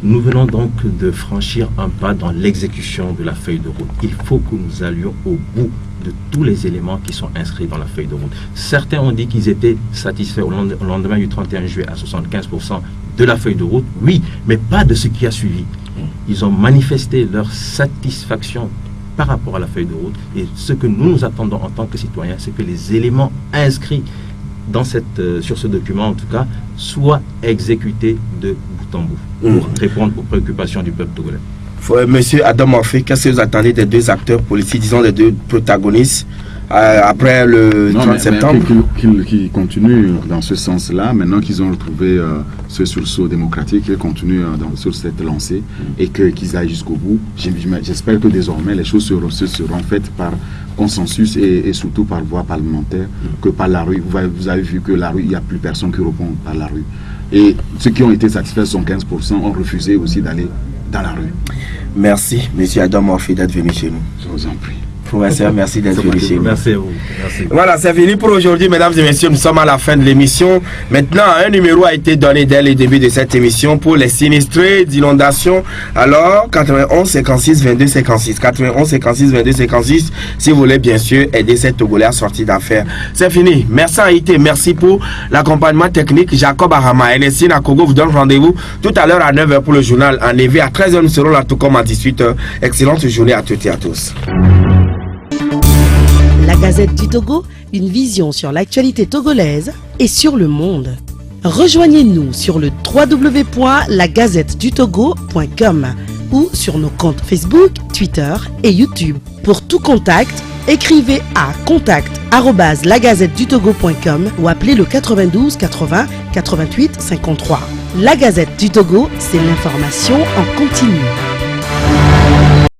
Nous venons donc de franchir un pas dans l'exécution de la feuille de route. Il faut que nous allions au bout de tous les éléments qui sont inscrits dans la feuille de route. Certains ont dit qu'ils étaient satisfaits au lendemain du 31 juillet à 75% de la feuille de route. Oui, mais pas de ce qui a suivi. Ils ont manifesté leur satisfaction par rapport à la feuille de route. Et ce que nous attendons en tant que citoyens, c'est que les éléments inscrits dans sur ce document, en tout cas, soient exécutés de bout en bout pour répondre aux préoccupations du peuple togolais. Monsieur Adam Morphée, qu'est-ce que vous attendez des deux acteurs politiques, disons des deux protagonistes, après le 30 septembre? Qu'ils continuent dans ce sens-là, maintenant qu'ils ont retrouvé ce sursaut démocratique, qu'ils continuent sur cette lancée et qu'ils aillent jusqu'au bout. J'espère que désormais les choses seront faites par consensus et surtout par voie parlementaire, que par la rue. Vous avez vu que la rue, il n'y a plus personne qui répond par la rue. Et ceux qui ont été satisfaits, 75%, ont refusé aussi d'aller dans la rue. Merci, monsieur Adam Morphée, d'être venu chez nous. Je vous en prie. Professeur, merci d'être venu chez nous. Merci à vous. Merci. Voilà, c'est fini pour aujourd'hui, mesdames et messieurs. Nous sommes à la fin de l'émission. Maintenant, un numéro a été donné dès le début de cette émission pour les sinistrés d'inondation. Alors, 91 56 22 56. 91 56 22 56. Si vous voulez, bien sûr, aider ces Togolais à sortir d'affaires. C'est fini. Merci à Haïti. Merci pour l'accompagnement technique. Jacob Ahama, NSI Nakogo vous donne rendez-vous tout à l'heure à 9h pour le journal en EV. À 13h, nous serons là tout comme à 18h. Excellente journée à toutes et à tous. La Gazette du Togo, une vision sur l'actualité togolaise et sur le monde. Rejoignez-nous sur le www.lagazettedutogo.com ou sur nos comptes Facebook, Twitter et YouTube. Pour tout contact, écrivez à contact@lagazettedutogo.com ou appelez le 92 80 88 53. La Gazette du Togo, c'est l'information en continu.